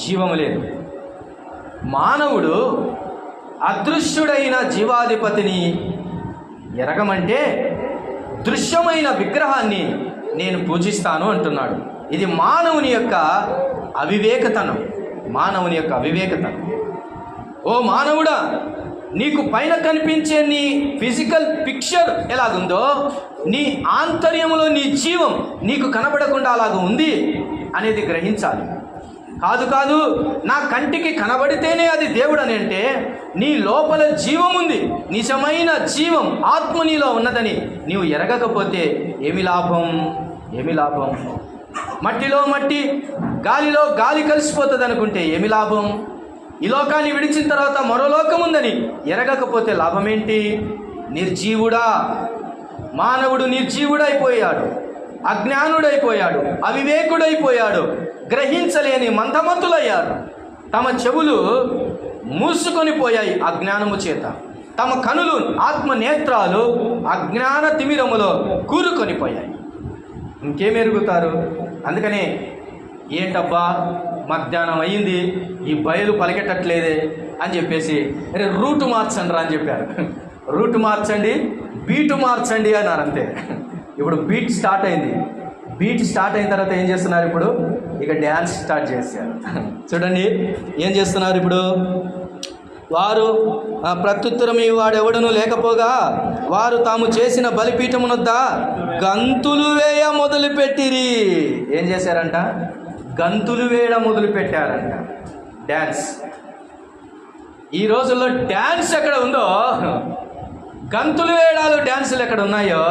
జీవము లేదు. మానవుడు అదృశ్యుడైన జీవాధిపతిని ఎరగమంటే దృశ్యమైన విగ్రహాన్ని నేను పూజిస్తాను అంటున్నాడు. ఇది మానవుని యొక్క అవివేకతనం. మానవుని యొక్క అవివేకతనం. ఓ మానవుడా, నీకు పైన కనిపించే నీ ఫిజికల్ పిక్చర్ ఎలాగుందో నీ ఆంతర్యములో నీ జీవం నీకు కనబడకుండా అలాగ ఉంది అనేది గ్రహించాలి. కాదు నా కంటికి కనబడితేనే అది దేవుడు అని అంటే నీ లోపల జీవం ఉంది, నిజమైన జీవం, ఆత్మ నీలో ఉన్నదని నీవు ఎరగకపోతే ఏమి లాభం? ఏమి లాభం? మట్టిలో మట్టి, గాలిలో గాలి కలిసిపోతుంది అనుకుంటే ఏమి లాభం? ఈ లోకాన్ని విడిచిన తర్వాత మరో లోకం ఉందని ఎరగకపోతే లాభం ఏంటి? నిర్జీవుడా. మానవుడు నిర్జీవుడైపోయాడు, అజ్ఞానుడైపోయాడు, అవివేకుడైపోయాడు, గ్రహించలేని మందమతులయ్యారు. తమ చెవులు మూసుకొని పోయాయి అజ్ఞానము చేత, తమ కనులు ఆత్మ నేత్రాలు అజ్ఞాన తిమిరములో కూరుకొని పోయాయి. ఇంకేం ఎరుగుతారు? అందుకనే ఏంటబ్బా మధ్యాహ్నం అయ్యింది, ఈ బయలు పలికెట్టట్లేదే అని చెప్పేసి అరే రూటు మార్చండి రా అని చెప్పారు. రూటు మార్చండి, బీటు మార్చండి అన్నారు. అంతే. ఇప్పుడు బీట్ స్టార్ట్ అయింది. బీట్ స్టార్ట్ అయిన తర్వాత ఏం చేస్తున్నారు? ఇప్పుడు ఇక డ్యాన్స్ స్టార్ట్ చేశారు. చూడండి ఏం చేస్తున్నారు ఇప్పుడు. వారు ప్రత్యుత్తరం వాడెవడను లేకపోగా వారు తాము చేసిన బలిపీఠమునొద్ద గంతులు వేయ మొదలుపెట్టిరి. ఏం చేశారంట? గంతులు వేయడం మొదలుపెట్టారంట. డ్యాన్స్. ఈ రోజుల్లో డ్యాన్స్ ఎక్కడ ఉందో, గంతులు వేయడాలు డ్యాన్సులు ఎక్కడ ఉన్నాయో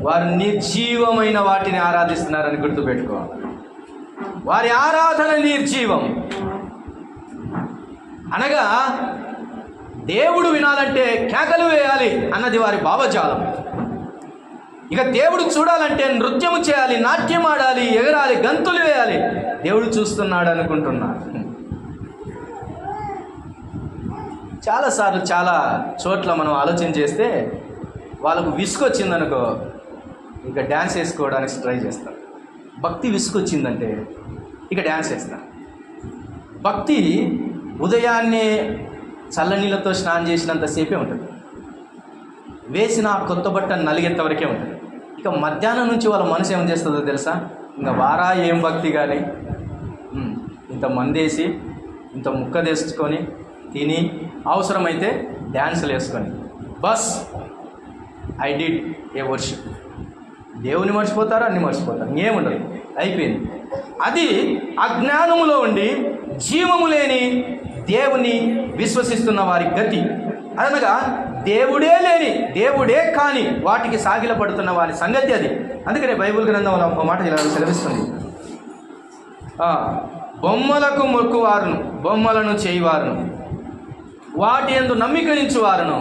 వారు నిర్జీవమైన వాటిని ఆరాధిస్తున్నారని గుర్తుపెట్టుకోవాలి. వారి ఆరాధన నిర్జీవం. అనగా దేవుడు వినాలంటే కేకలు వేయాలి అన్నది వారి భావజాలం. ఇక దేవుడు చూడాలంటే నృత్యము చేయాలి, నాట్యం ఆడాలి, ఎగరాలి, గంతులు వేయాలి. దేవుడు చూస్తున్నాడు అనుకుంటున్నారు. చాలాసార్లు చాలా చోట్ల మనం ఆలోచన చేస్తే వాళ్ళకు విసుగొచ్చిందనుకో ఇక డ్యాన్స్ వేసుకోవడానికి ట్రై చేస్తారు. భక్తి విసుగొచ్చిందంటే ఇక డ్యాన్స్ వేస్తారు. భక్తి ఉదయాన్నే చల్లనీళ్ళతో స్నానం చేసినంతసేపే ఉంటుంది, వేసిన కొత్త బట్ట నలిగేంత వరకే ఉంటుంది. ఇక మధ్యాహ్నం నుంచి వాళ్ళ మనసు ఏం చేస్తుందో తెలుసా? ఇంకా వారా ఏం భక్తి కానీ ఇంత మందేసి ఇంత ముక్క తెచ్చుకొని తిని అవసరమైతే డ్యాన్సులు వేసుకొని bus I did a worship. దేవుని మర్చిపోతారు, అన్ని మర్చిపోతారు, ఇంకేముండదు, అయిపోయింది. అది అజ్ఞానములో ఉండి జీవము లేని దేవుని విశ్వసిస్తున్న వారి గతి. అనగా దేవుడే లేని, దేవుడే కాని వాటికి సాగిలపడుతున్న వారి సంగతి అది. అందుకనే బైబిల్ గ్రంథంలో ఒక మాట ఇలా సెలవిస్తుంది. బొమ్మలకు మొక్కువారును, బొమ్మలను చేయువారును, వాటి యందు నమ్మికరించువారును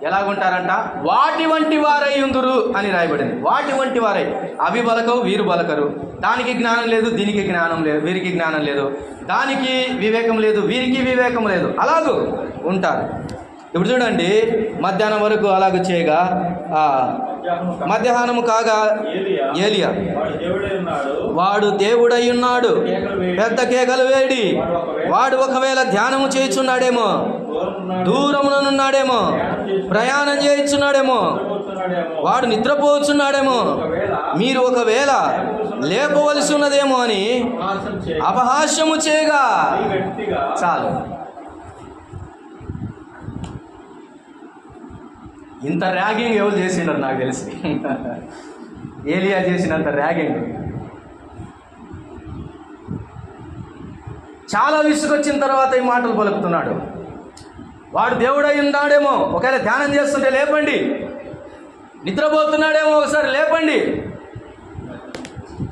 ఎలాగుంటారంట? వాటి వంటి వారై ఉందురు అని రాయబడింది. వాటి వంటి వారై, అవి బలకవు వీరు బలకరు, దానికి జ్ఞానం లేదు దీనికి జ్ఞానం లేదు, వీరికి జ్ఞానం లేదు, దానికి వివేకం లేదు వీరికి వివేకం లేదు, అలాగూ ఉంటారు. ఇప్పుడు చూడండి, మధ్యాహ్నం వరకు అలాగ చేయగా మధ్యాహ్నము కాగా ఏలియా వాడు దేవుడై ఉన్నాడు, పెద్ద కేకలు వేడి, వాడు ఒకవేళ ధ్యానము చేయుచున్నాడేమో, దూరముననున్నాడేమో, ప్రయాణం చేయుచున్నాడేమో, వాడు నిద్రపోతున్నాడేమో, మీరు ఒకవేళ లేపవలసి ఉన్నదేమో అని అపహాస్యము చేయగా చాలు. ఇంత ర్యాగింగ్ ఎవరు చేసినారు నాకు తెలిసి. ఏలియా చేసినంత ర్యాగింగ్. చాలా విసుగొచ్చిన తర్వాత ఈ మాటలు పలుకుతున్నాడు. వాడు దేవుడై ఉన్నాడేమో, ఒకవేళ ధ్యానం చేస్తుంటే లేపండి, నిద్రపోతున్నాడేమో ఒకసారి లేపండి.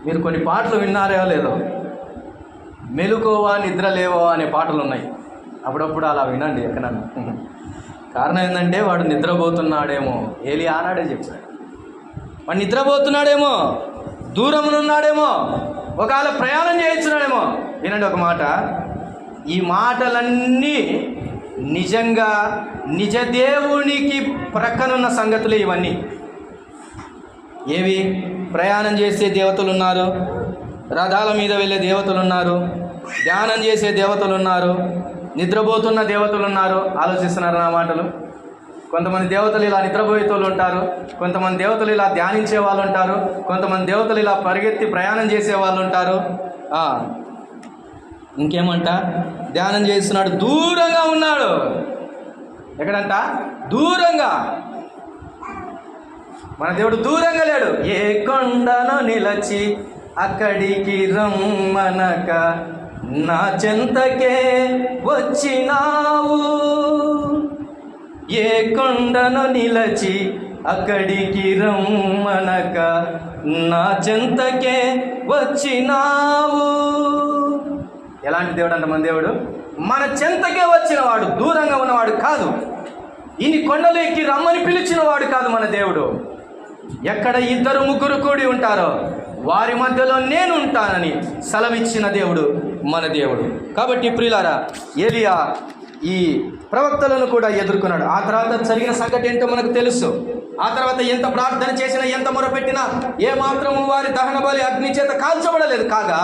మీరు కొన్ని పాటలు విన్నారో లేదో, మెలుకోవా నిద్ర లేవో అనే పాటలు ఉన్నాయి. అప్పుడప్పుడు అలా వినండి ఎక్కడన్నా. కారణం ఏంటంటే వాడు నిద్రపోతున్నాడేమో. ఏలియా ఆనాడే చెప్పాడు, వాడు నిద్రపోతున్నాడేమో, దూరమునున్నాడేమో, ఒకవేళ ప్రయాణం చేయించున్నాడేమో. వినండి ఒక మాట, ఈ మాటలన్నీ నిజంగా నిజ దేవునికి ప్రక్కనున్న సంగతులు ఇవన్నీ. ఏవి? ప్రయాణం చేసే దేవతలు ఉన్నారు, రథాల మీద వెళ్ళే దేవతలు ఉన్నారు, ధ్యానం చేసే దేవతలు ఉన్నారు, నిద్రపోతున్న దేవతలు ఉన్నారు. ఆలోచిస్తున్నారు నా మాటలు? కొంతమంది దేవతలు ఇలా నిద్రపోయేతోళ్ళు ఉంటారు, కొంతమంది దేవతలు ఇలా ధ్యానించే వాళ్ళు ఉంటారు, కొంతమంది దేవతలు ఇలా పరిగెత్తి ప్రయాణం చేసే వాళ్ళు ఉంటారు. ఇంకేమంట? ధ్యానం చేస్తున్నాడు, దూరంగా ఉన్నాడు. ఎక్కడంట? దూరంగా. మన దేవుడు దూరంగా లేడు. ఏ కొండను నిలచి అక్కడికి రమ్మనక నా చెంతకే వచ్చినావు, ఏ కొండను నిలచి అక్కడికి రమ్మనక నా చెంతకే వచ్చినావు. ఎలాంటి దేవుడు అంట మన దేవుడు? మన చెంతకే వచ్చినవాడు, దూరంగా ఉన్నవాడు కాదు. ఇన్ని కొండలు ఎక్కి రమ్మని పిలిచిన వాడు కాదు మన దేవుడు. ఎక్కడ ఇద్దరు ముగ్గురు కూడి ఉంటారో వారి మధ్యలో నేను ఉంటానని సెలవిచ్చిన దేవుడు మన దేవుడు. కాబట్టి ప్రియులారా, ఏలియా ఈ ప్రవక్తలను కూడా ఎదుర్కొన్నాడు. ఆ తర్వాత జరిగిన సంగతి ఏంటో మనకు తెలుసు. ఆ తర్వాత ఎంత ప్రార్థన చేసినా, ఎంత మొరపెట్టినా ఏమాత్రము వారి దహన బలి అగ్ని చేత కాల్చబడలేదు. కాగా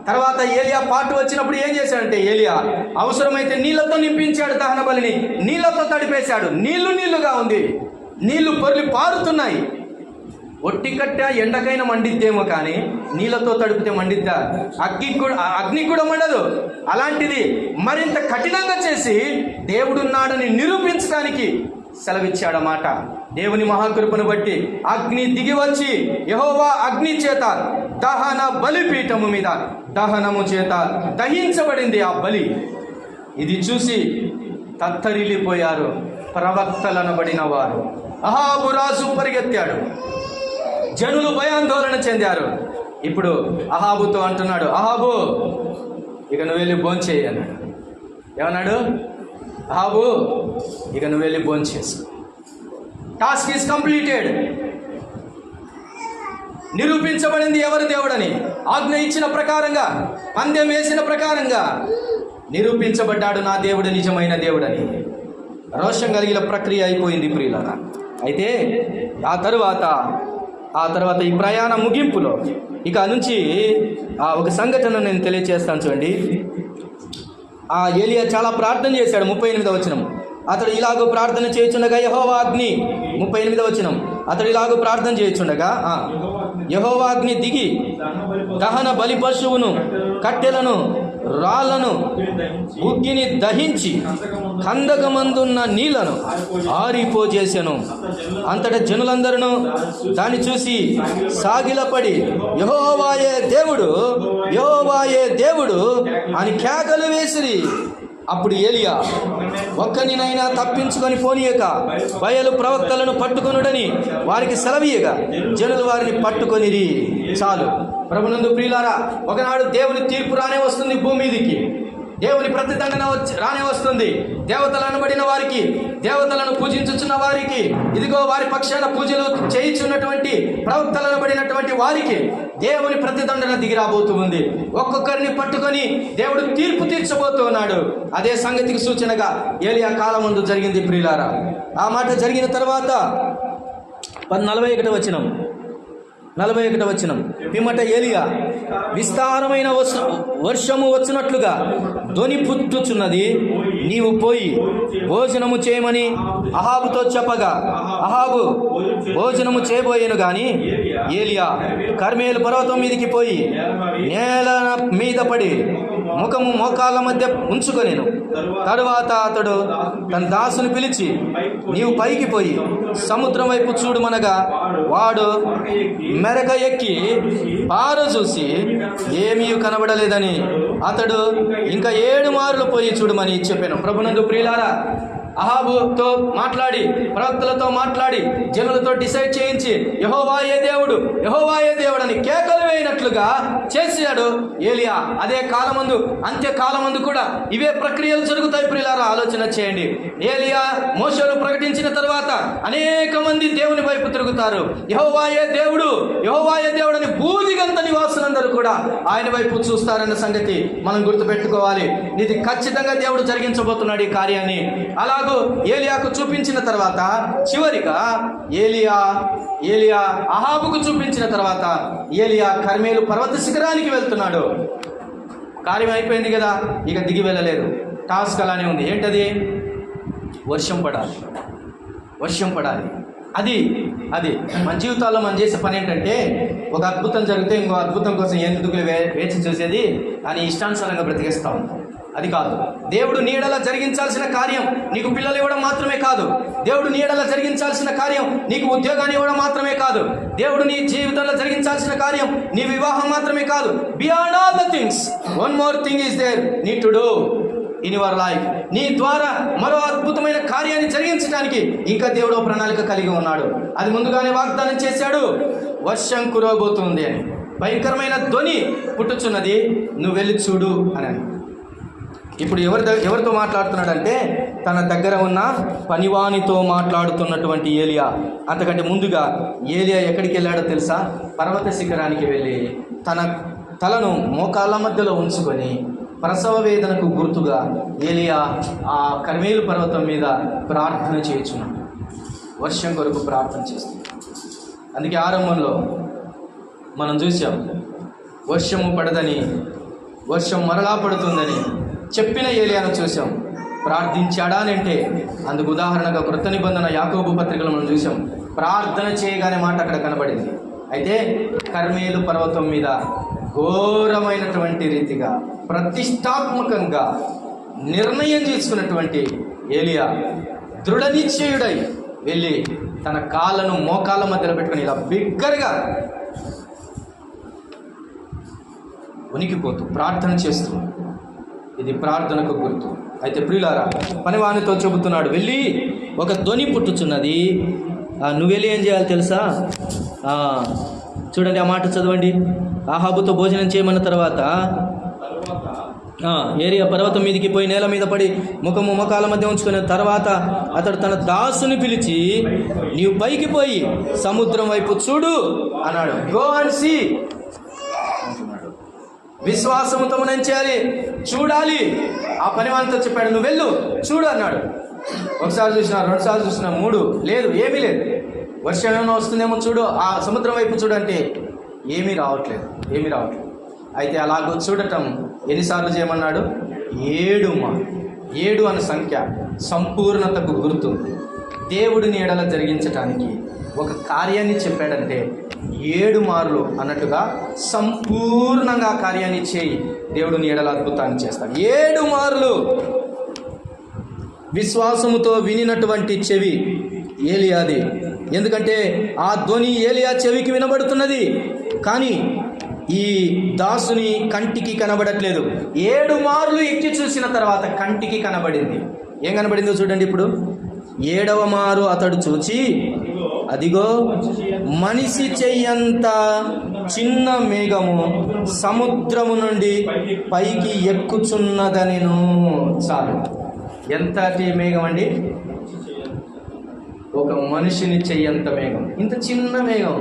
తర్వాత ఏలియా పాటు వచ్చినప్పుడు ఏం చేశాడంటే, ఏలియా అవసరమైతే నీళ్లతో నింపించాడు దహన బలిని, నీళ్లతో తడిపేశాడు. నీళ్లుగా ఉంది, నీళ్లు పొర్లి పారుతున్నాయి. ఒట్టి కట్ట ఎండకైనా మండిద్దేమో కానీ నీళ్ళతో తడిపితే మండిద్దా? అగ్ని కూడా మండదు. అలాంటిది మరింత కఠినంగా చేసి దేవుడున్నాడని నిరూపించడానికి సెలవిచ్చాడన్నమాట. దేవుని మహాకృపను బట్టి అగ్ని దిగి వచ్చి యెహోవా అగ్ని చేత దహన బలిపీఠము మీద దహనము చేత దహించబడింది ఆ బలి. ఇది చూసి తత్తరిల్లిపోయారు ప్రవక్తలనబడిన వారు. అహాబు రాజు పరిగెత్తాడు, జనులు భయాందోళన చెందారు. ఇప్పుడు అహాబుతో అంటున్నాడు, అహాబు ఇక నువ్వు వెళ్ళి భోంచేయి అన్నాడు. ఏమన్నాడు? అహాబు ఇక నువ్వు వెళ్ళి భోంచేసు. Task is completed. నిరూపించబడింది ఎవరు దేవుడని. ఆజ్ఞ ఇచ్చిన ప్రకారంగా, పందెం వేసిన ప్రకారంగా నిరూపించబడ్డాడు నా దేవుడు నిజమైన దేవుడని. రోషం కలిగిన ప్రక్రియ అయిపోయింది ప్రియులారా. అయితే ఆ తర్వాత ఈ ప్రయాణ ముగింపులో ఇక నుంచి ఒక సంఘటన నేను తెలియజేస్తాను. చూడండి, ఏలియా చాలా ప్రార్థన చేశాడు. 38వ వచనం, అతడు ఇలాగో ప్రార్థన చేయుచుండగా యెహోవా అగ్ని. 38వ వచనం, అతడు ఇలాగో ప్రార్థన చేయుచుండగా యెహోవా అగ్ని దిగి దహన బలి పశువును, కట్టెలను, రాళ్లను, ఉగ్గిని దహించి కందకమందున్న నీళ్లను ఆరిపోజేసెను. అంతటా జనులందరూ దాన్ని చూసి సాగిలపడి యెహోవాయే దేవుడు, యెహోవాయే దేవుడు అని కేకలు వేసిరి. అప్పుడు ఏలియా ఒక్కనినైనా తప్పించుకొని పోనీయక బయలు ప్రవక్తలను పట్టుకొనుడని వారికి సెలవీయగా జనులు వారిని పట్టుకొనిరి. చాలు. ప్రభునందు ప్రియులారా, ఒకనాడు దేవుని తీర్పు రానే వస్తుంది భూమి మీదికి. దేవుని ప్రతిదండన రానే వస్తుంది. దేవతలు అనబడిన వారికి, దేవతలను పూజించుచున్న వారికి, ఇదిగో వారి పక్షాన పూజలు చేయించున్నటువంటి ప్రవక్తలు అనబడినటువంటి వారికి దేవుని ప్రతిదండన దిగి రాబోతూ ఉంది. ఒక్కొక్కరిని పట్టుకొని దేవుడు తీర్పు తీర్చబోతూ ఉన్నాడు. అదే సంగతికి సూచనగా ఏలియా కాలం ముందు జరిగింది ప్రియులారా. ఆ మాట జరిగిన తర్వాత 41వ వచనం, పిమ్మట ఏలియా విస్తారమైన వర్షము వచ్చినట్లుగా ధ్వని పుట్టుచున్నది, నీవు పోయి భోజనము చేయమని అహాబుతో చెప్పగా అహాబు భోజనము చేయబోయేను గాని ఏలియా కర్మేలు పర్వతం మీదికి పోయి నేల మీద పడి ముఖము మోకాళ్ళ మధ్య ఉంచుకొనేను. తరువాత అతడు తన దాసుని పిలిచి, నీవు పైకి పోయి సముద్రం వైపు చూడుమనగా వాడు మెరక ఎక్కి పార చూసి ఏమీ కనబడలేదని అతడు ఇంకా 7 మార్లు పోయి చూడమని చెప్పాను. ప్రభునందు ప్రియులారా, అహాబుతో మాట్లాడి, ప్రవక్తలతో మాట్లాడి, జనులతో డిసైడ్ చేయించి యెహోవాయే దేవుడు, యెహోవాయే దేవుడు అని కేకలు వేయినట్లుగా చేశాడు ఏలియా. అదే కాలమందు, అంత్యకాలమందు కూడా ఇవే ప్రక్రియలు జరుగుతాయి ప్రియులారా. ఆలోచన చేయండి. ఏలియా మోషేలు ప్రకటించిన తర్వాత అనేక మంది దేవుని వైపు తిరుగుతారు. యెహోవాయే దేవుడు, యెహోవాయే దేవుడు అని భూదిగంత నివాసులందరూ కూడా ఆయన వైపు చూస్తారన్న సంగతి మనం గుర్తుపెట్టుకోవాలి. ఇది ఖచ్చితంగా దేవుడు జరిగించబోతున్నాడు ఈ కార్యాన్ని. అలాగూ ఏలియాకు చూపించిన తర్వాత చివరిగా ఏలియా అహాబుకు చూపించిన తర్వాత ఏలియా కర్మేలు పర్వత శిఖరానికి వెళ్తున్నాడు. కార్యం అయిపోయింది కదా, ఇక దిగి వెళ్ళలేదు. టాస్క్ అలానే ఉంది. ఏంటది? వర్షం పడాలి. అది మన జీవితాల్లో మనం చేసే పని ఏంటంటే, ఒక అద్భుతం జరిగితే ఇంకో అద్భుతం కోసం ఎందుకు వేచి చూసేది అని ఇష్టానుసారంగా బ్రతికేస్తాం. అది కాదు. దేవుడు నీడలా జరిగించాల్సిన కార్యం నీకు పిల్లలు ఇవ్వడం మాత్రమే కాదు. దేవుడు నీడలా జరిగించాల్సిన కార్యం నీకు ఉద్యోగాన్ని ఇవ్వడం మాత్రమే కాదు. దేవుడు నీ జీవితంలో జరిగించాల్సిన కార్యం నీ వివాహం మాత్రమే కాదు. Beyond all the things one more thing is there need to do in your life. నీ ద్వారా మరో అద్భుతమైన కార్యాన్ని జరిగించడానికి ఇంకా దేవుడు ప్రణాళిక కలిగి ఉన్నాడు. అది ముందుగానే వాగ్దానం చేశాడు. వర్షం కురవబోతుంది అని, భయంకరమైన ధ్వని పుట్టుచున్నది, నువ్వు వెళ్ళి చూడు అని. ఇప్పుడు ఎవరితో మాట్లాడుతున్నాడంటే తన దగ్గర ఉన్న పనివానితో మాట్లాడుతున్నటువంటి ఏలియా. అంతకంటే ముందుగా ఏలియా ఎక్కడికి వెళ్ళాడో తెలుసా? పర్వత శిఖరానికి వెళ్ళి తన తలను మోకాళ్ళ మధ్యలో ఉంచుకొని ప్రసవ వేదనకు గుర్తుగా ఏలియా ఆ కర్మేలు పర్వతం మీద ప్రార్థన చేయుచున్నాడు. వర్షం కొరకు ప్రార్థన చేస్తుంది. అందుకే ఆరంభంలో మనం చూసాం, వర్షము పడదని, వర్షం మరలా పడుతుందని చెప్పిన ఏలియాను చూసాం. ప్రార్థించాడా అని అంటే అందుకు ఉదాహరణగా కృత నిబంధన యాకోబు పత్రికలో మనం చూసాం. ప్రార్థన చేయగానే మాట అక్కడ కనబడింది. అయితే కర్మేలు పర్వతం మీద ఘోరమైనటువంటి రీతిగా ప్రతిష్టాత్మకంగా నిర్ణయం తీసుకున్నటువంటి ఏలియా దృఢ నిశ్చయుడై వెళ్ళి తన కాళ్ళను మోకాళ్ళ మధ్యలో పెట్టుకుని ఇలా బిగ్గరగా ఉనికిపోతూ ప్రార్థన చేస్తూ, ఇది ప్రార్థనకు గుర్తు. అయితే ప్రియులారా, పనివానితో చెబుతున్నాడు, వెళ్ళి ఒక ధ్వని పుట్టుచున్నది, నువ్వు వెళ్ళి ఏం చేయాలి తెలుసా? చూడండి, ఆ మాట చదవండి. అహాబుతో భోజనం చేయమన్న తర్వాత ఏలియా పర్వతం మీదకి పోయి నేల మీద పడి ముఖము మోకాళ్ళ మధ్య ఉంచుకున్న తర్వాత అతడు తన దాసుని పిలిచి, నీవు పైకి పోయి సముద్రం వైపు చూడు అన్నాడు. Go and see. విశ్వాసముతో మనం చేయాలి, చూడాలి. ఆ పనివానితో చెప్పాడు, నువ్వు వెళ్ళు చూడు అన్నాడు. ఒకసారి చూసినా, 2 సార్లు చూసినా, 3 లేదు, ఏమీ లేదు. వర్షం ఏమైనా వస్తుందేమో చూడు, ఆ సముద్రం వైపు చూడంటే ఏమీ రావట్లేదు. అయితే అలాగో చూడటం ఎన్నిసార్లు చేయమన్నాడు? 7 అనే సంఖ్య సంపూర్ణతకు గుర్తు. దేవుడిని ఎడల జరిగించటానికి ఒక కార్యాన్ని చెప్పాడంటే 7 మార్లు అన్నట్టుగా సంపూర్ణంగా కార్యాన్ని చేయి, దేవుడిని ఎడల అద్భుతాన్ని చేస్తాడు. 7 మార్లు విశ్వాసముతో వినినటువంటి చెవి ఏలియాది. ఎందుకంటే ఆ ధ్వని ఏలియా చెవికి వినబడుతున్నది, కానీ ఈ దాసుని కంటికి కనబడట్లేదు. 7 మార్లు ఎక్కి చూసిన తర్వాత కంటికి కనబడింది. ఏం కనబడిందో చూడండి. ఇప్పుడు 7వ మారు అతడు చూచి, అదిగో మనిషి చెయ్యంత చిన్న మేఘము సముద్రము నుండి పైకి ఎక్కుచున్నదనెను. చాలు. ఎంతటి మేఘం అండి? ఒక మనిషిని చెయ్యంత మేఘం. ఇంత చిన్న మేఘం,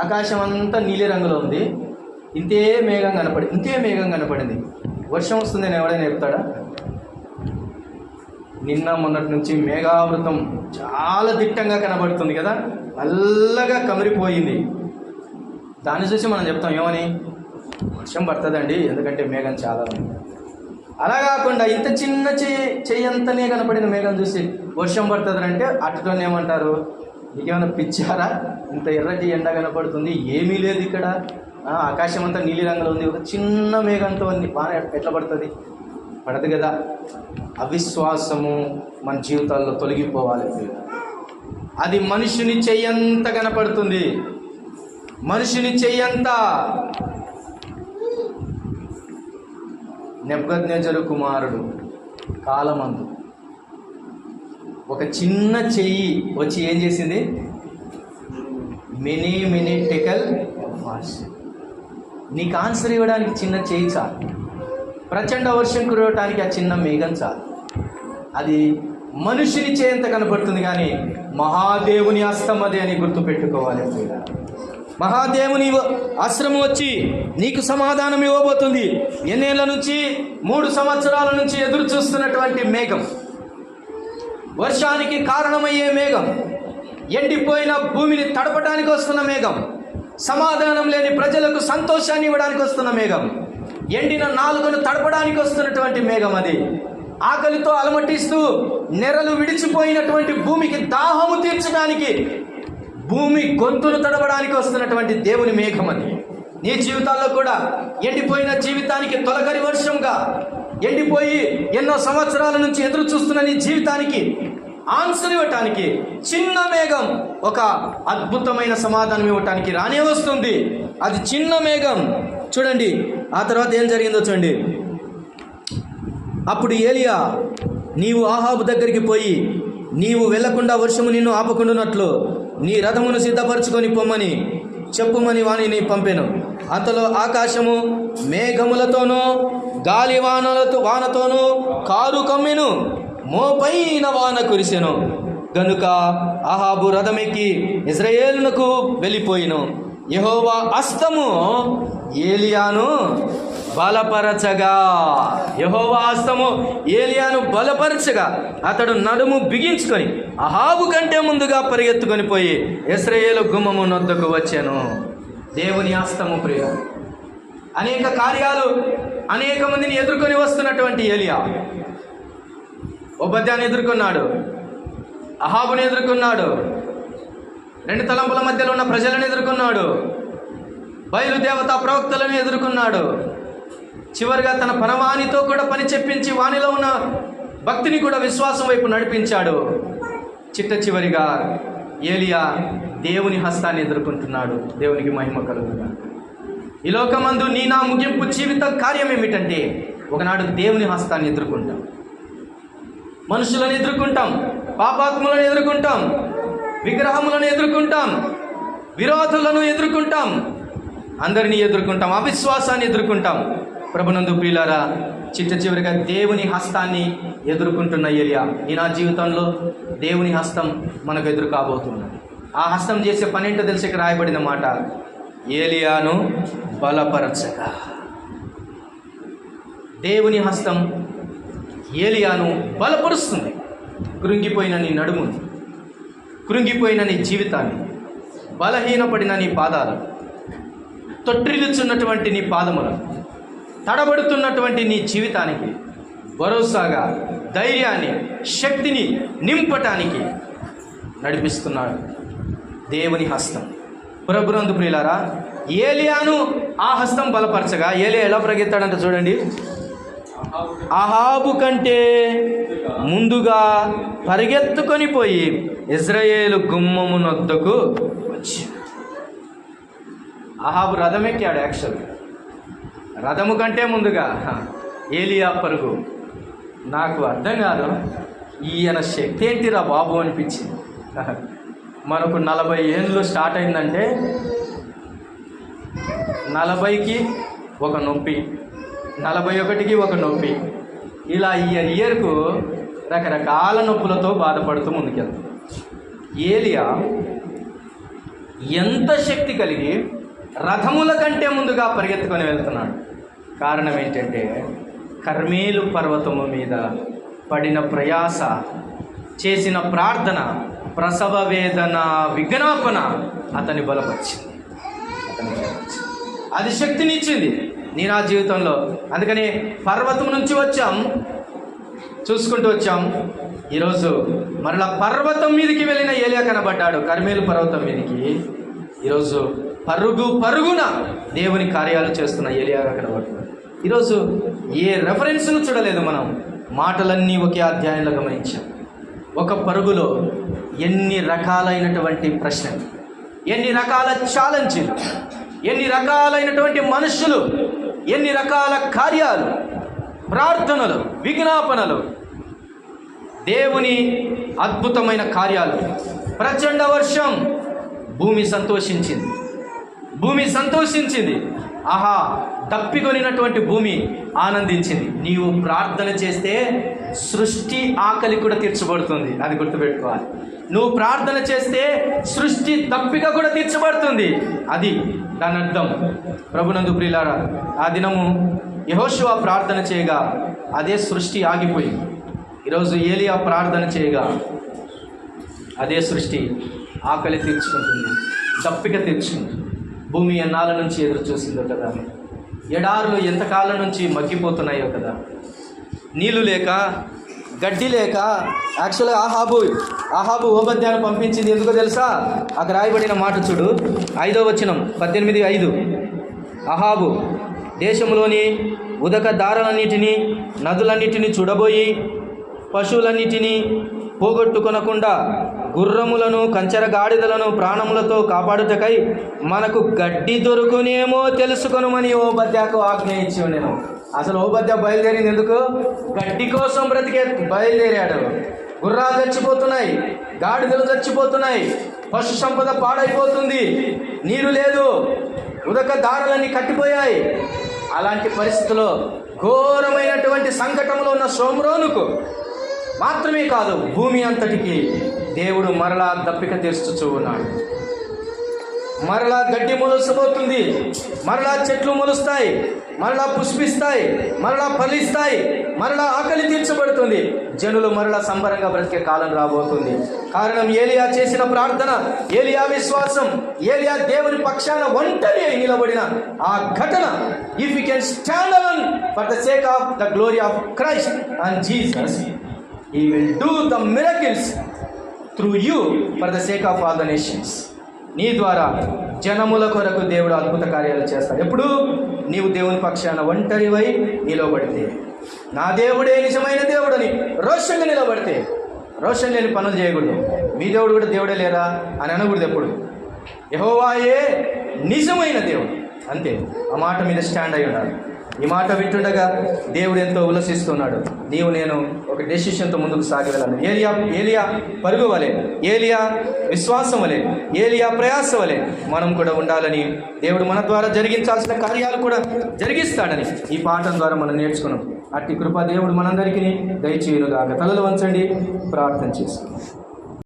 ఆకాశం అంతా నీలి రంగులో ఉంది. ఇంతే మేఘం కనపడింది. వర్షం వస్తుందని ఎవడైనా చెప్తాడా? నిన్న మొన్నటి నుంచి మేఘావృతం చాలా దిట్టంగా కనబడుతుంది కదా, నల్లగా కమిరిపోయింది. దాన్ని చూసి మనం చెప్తాం ఏమని? వర్షం పడుతుందండి, ఎందుకంటే మేఘం చాలా ఉంది. అలా కాకుండా ఇంత చిన్న చెయ్యంతనే కనపడిన మేఘం చూసి వర్షం పడుతుందంటే అటులోనే ఏమంటారు? నీకేమైనా పిచ్చారా? ఇంత ఎర్రటి ఎండ కనపడుతుంది, ఏమీ లేదు ఇక్కడ, ఆకాశం అంతా నీలి రంగులో ఉంది, ఒక చిన్న మేఘంతో బాగా ఎట్లా పడుతుంది? పడదు కదా. అవిశ్వాసము మన జీవితాల్లో తొలగిపోవాలి. అది మనుషుని చెయ్యంత కనపడుతుంది, మనుషుని చెయ్యంత. నెబుకద్నెజరు కుమారుడు కాలమందు ఒక చిన్న చెయ్యి వచ్చి ఏం చేసింది? మినీ టెకల్ వాష్. నీకు ఆన్సర్ ఇవ్వడానికి చిన్న చెయ్యి చాలు, ప్రచండ వర్షం కురవటానికి ఆ చిన్న మేఘం చాలు. అది మనుషుని చేయంత కనపడుతుంది, కానీ మహాదేవుని హస్తం అదే అని గుర్తుపెట్టుకోవాలి. మహాదేవుని ఆశ్రమం వచ్చి నీకు సమాధానం ఇవ్వబోతుంది. ఎన్నేళ్ల నుంచి? 3 సంవత్సరాల నుంచి ఎదురు చూస్తున్నటువంటి మేఘం, వర్షానికి కారణమయ్యే మేఘం, ఎండిపోయిన భూమిని తడపడానికి వస్తున్న మేఘం, సమాధానం లేని ప్రజలకు సంతోషాన్ని ఇవ్వడానికి వస్తున్న మేఘం, ఎండిన నాలుకను తడపడానికి వస్తున్నటువంటి మేఘం. అది ఆకలితో అలమటిస్తూ నెరలు విడిచిపోయినటువంటి భూమికి దాహము తీర్చడానికి, భూమి గొంతును తడవడానికి వస్తున్నటువంటి దేవుని మేఘం అది. నీ జీవితాల్లో కూడా ఎండిపోయిన జీవితానికి తొలకరి వర్షంగా, ఎండిపోయి ఎన్నో సంవత్సరాల నుంచి ఎదురు చూస్తున్న నీ జీవితానికి ఆన్సర్ ఇవ్వటానికి చిన్న మేఘం ఒక అద్భుతమైన సమాధానం ఇవ్వటానికి రానే వస్తుంది. అది చిన్న మేఘం. చూడండి ఆ తర్వాత ఏం జరిగిందో చూడండి. అప్పుడు ఏలియా, నీవు ఆహాబు దగ్గరికి పోయి, నీవు వెళ్లకుండా వర్షము నిన్ను ఆపకుండానట్లు నీ రథమును సిద్ధపరచుకొని పొమ్మని చెప్పుమని వాణిని పంపెను. అంతలో ఆకాశము మేఘములతోనూ గాలి వానతోనూ కారు కమ్మెను, మోపైన వాన కురిసెను. గనుక అహాబు రథమెక్కి ఇజ్రాయేలునకు వెళ్ళిపోయిను. యెహోవా హస్తము ఏలియాను బలపరచగా, యెహోవా హస్తము ఏలియాను బలపరచగా అతడు నడుము బిగించుకొని అహాబు కంటే ముందుగా పరిగెత్తుకొని పోయి ఇశ్రాయేలు గుమ్మము నొద్దకు వచ్చాను. దేవుని హస్తము ప్రియ. అనేక కార్యాలు, అనేక మందిని ఎదుర్కొని వస్తున్నటువంటి ఏలియా ఓబద్యాన్ని ఎదుర్కొన్నాడు, అహాబుని ఎదుర్కొన్నాడు, 2 తలంపుల మధ్యలో ఉన్న ప్రజలను ఎదుర్కొన్నాడు, బయలుదేవత ప్రవక్తలను ఎదుర్కొన్నాడు. చివరిగా తన పరవానితో కూడా పని చెప్పించి వానిలో ఉన్న భక్తిని కూడా విశ్వాసం వైపు నడిపించాడు. చివరిగా ఏలియా దేవుని హస్తాన్ని ఎదుర్కొంటున్నాడు. దేవునికి మహిమ కలుగుగా. ఈ లోకమందు నా ముగింపు జీవిత కార్యం ఏమిటంటే, ఒకనాడు దేవుని హస్తాన్ని ఎదుర్కొంటాం, మనుషులను ఎదుర్కొంటాం, పాపాత్ములను ఎదుర్కొంటాం, విగ్రహములను ఎదుర్కొంటాం, విరోధులను ఎదుర్కొంటాం, అందరినీ ఎదుర్కొంటాం, అవిశ్వాసాన్ని ఎదుర్కొంటాం. ప్రభునందు ప్రియులారా, చివరిగా దేవుని హస్తాన్ని ఎదుర్కొంటున్న ఏలియా. నా జీవితంలో దేవుని హస్తం మనకు ఎదురు కాబోతున్నది. ఆ హస్తం చేసే పని ఏంటో తెలిసి రాయబడిన మాట, ఏలియాను బలపరచగా. దేవుని హస్తం ఏలియాను బలపరుస్తుంది. కృంగిపోయిన నీ నడుమును, కృంగిపోయిన నీ జీవితాన్ని, బలహీనపడిన నీ పాదాలు, తొట్టిల్లుచున్నటువంటి నీ పాదములను, తడబడుతున్నటువంటి నీ జీవితానికి భరోసాగా ధైర్యాన్ని, శక్తిని నింపటానికి నడిపిస్తున్నాడు దేవుని హస్తం. ప్రభునందు ప్రియులారా, ఏలియాను ఆ హస్తం బలపరచగా ఏలియా ఎలా పరిగెత్తాడంట చూడండి. అహాబు కంటే ముందుగా పరిగెత్తుకొని పోయి ఇజ్రాయేలు గుమ్మము నొద్దకు వచ్చి. అహాబు రథం ఎక్కాడు. యాక్చువల్ రథము కంటే ముందుగా ఏలియా పరుగు. నాకు అర్థం కాదు, ఈయన శక్తి ఏంటిరా బాబు అనిపించింది. మనకు 40 ఏళ్ళు స్టార్ట్ అయిందంటే 40కి ఒక నొప్పి, 41కి ఒక నొప్పి, ఇలా ఇయర్కు రకరకాల నొప్పులతో బాధపడుతూ ముందుకెళ్తాం. ఏలియా ఎంత శక్తి కలిగి రథముల కంటే ముందుగా పరిగెత్తుకొని వెళ్తున్నాడు. కారణం ఏంటంటే కర్మేలు పర్వతము మీద పడిన ప్రయాస, చేసిన ప్రార్థన, ప్రసవ వేదన, విజ్ఞాపన అతని బలపరిచింది. అది శక్తినిచ్చింది నీ నా జీవితంలో. అందుకని పర్వతం నుంచి చూసుకుంటూ వచ్చాం. ఈరోజు మరలా పర్వతం మీదకి వెళ్ళిన ఏలియా కనబడ్డాడు, కర్మేలు పర్వతం మీదకి. ఈరోజు పరుగున దేవుని కార్యాలు చేస్తున్న ఏలియా కనబడుతున్నాడు. ఈరోజు ఏ రెఫరెన్స్ను చూడలేదు మనం, మాటలన్నీ ఒకే అధ్యాయంలో గమనించాం. ఒక పరుగులో ఎన్ని రకాలైనటువంటి ప్రశ్నలు, ఎన్ని రకాల ఛాలెంజ్లు, ఎన్ని రకాలైనటువంటి మనుషులు, ఎన్ని రకాల కార్యాలు, ప్రార్థనలు, విజ్ఞాపనలు, దేవుని అద్భుతమైన కార్యాలు. ప్రచండ వర్షం, భూమి సంతోషించింది. ఆహా, తప్పికొనినటువంటి భూమి ఆనందించింది. నీవు ప్రార్థన చేస్తే సృష్టి ఆకలి కూడా తీర్చబడుతుంది, అది గుర్తుపెట్టుకోవాలి. నువ్వు ప్రార్థన చేస్తే సృష్టి దప్పిక కూడా తీర్చబడుతుంది, అది దాని అర్థం. ప్రభునందు ప్రియులారా, ఆ దినము యెహోషువ ప్రార్థన చేయగా అదే సృష్టి ఆగిపోయింది. ఈరోజు ఏలియా ప్రార్థన చేయగా అదే సృష్టి ఆకలి తీర్చుకుంటుంది, దప్పిక తీర్చుకుంటుంది. భూమి ఎన్నాళ్ళ నుంచి ఎదురు చూసిందో కదా, ఎడారులు ఎంతకాలం నుంచి మగ్గిపోతున్నాయో కదా, నీళ్లు లేక, గడ్డి లేక. యాక్చువల్గా ఆహాబు ఓబద్యాను పంపించింది ఎందుకో తెలుసా? అక్కడ రాయబడిన మాట చూడు, 5వ వచనం 18:5. అహాబు దేశంలోని ఉదక దారులన్నిటినీ, నదులన్నిటినీ చూడబోయి పశువులన్నిటినీ పోగొట్టుకొనకుండా గుర్రములను, కంచెర గాడిదలను ప్రాణములతో కాపాడుటకై మనకు గడ్డి దొరుకునేమో తెలుసుకొనుమని ఓబద్యాకు ఆజ్ఞ ఇచ్చి నేను. అసలు ఓబద్య బయలుదేరింది ఎందుకు? గడ్డి కోసం బయలుదేరాడు. గుర్రాలు చచ్చిపోతున్నాయి, గాడిదలు చచ్చిపోతున్నాయి, పశు సంపద పాడైపోతుంది, నీరు లేదు, ఉదక దారులన్నీ కట్టిపోయాయి. అలాంటి పరిస్థితుల్లో ఘోరమైనటువంటి సంకటంలో ఉన్న షోమ్రోనుకు మాత్రమే కాదు, భూమి అంతటికి దేవుడు మరలా దప్పిక తీర్చుచూ ఉన్నాడు. మరలా గడ్డి మొలసబోతుంది, మరలా చెట్లు మొలుస్తాయి, మరలా పుష్పిస్తాయి, మరలా ఫలిస్తాయి, మరలా ఆకలి తీర్చబడుతుంది. జనులు మరలా సంబరంగా బ్రతికే కాలం రాబోతుంది. కారణం ఏలియా చేసిన ప్రార్థన, ఏలియా విశ్వాసం, ఏలియా దేవుని పక్షాన ఒంటరి అయి నిలబడిన ఆ ఘటన. If you can stand alone for the sake of the glory of Christ and Jesus, he will do the miracles through you for the sake of all the nations. నీ ద్వారా జనముల కొరకు దేవుడు అద్భుత కార్యాలు చేస్తాడు. ఎప్పుడు? నీవు దేవుని పక్షాన ఒంటరివై నిలబడితే, నా దేవుడే నిజమైన దేవుడని రోషంగా నిలబడితే. రోషన్ లేని పనులు చేయకూడదు. మీ దేవుడు కూడా దేవుడే లేరా అని అనకూడదు. ఎప్పుడు యెహోవాయే నిజమైన దేవుడు, అంతే. ఆ మాట మీద స్టాండ్ అయి ఉండాలి. ఈ మాట వింటుండగా దేవుడు ఎంతో ఉల్లసిస్తున్నాడు. నీవు నేను ఒక డెసిషన్తో ముందుకు సాగి వెళ్ళాలి. ఏలియా పరుగు వలె, ఏలియా విశ్వాసం వలె, ఏలియా ప్రయాస వలె మనం కూడా ఉండాలని, దేవుడు మన ద్వారా జరిగించాల్సిన కార్యాలు కూడా జరిగిస్తాడని ఈ పాఠం ద్వారా మనం నేర్చుకున్నాం. అట్టి కృప దేవుడు మనందరికీ దయచేయునుగాక. తలలు వంచండి, ప్రార్థన చేసుకున్నాం.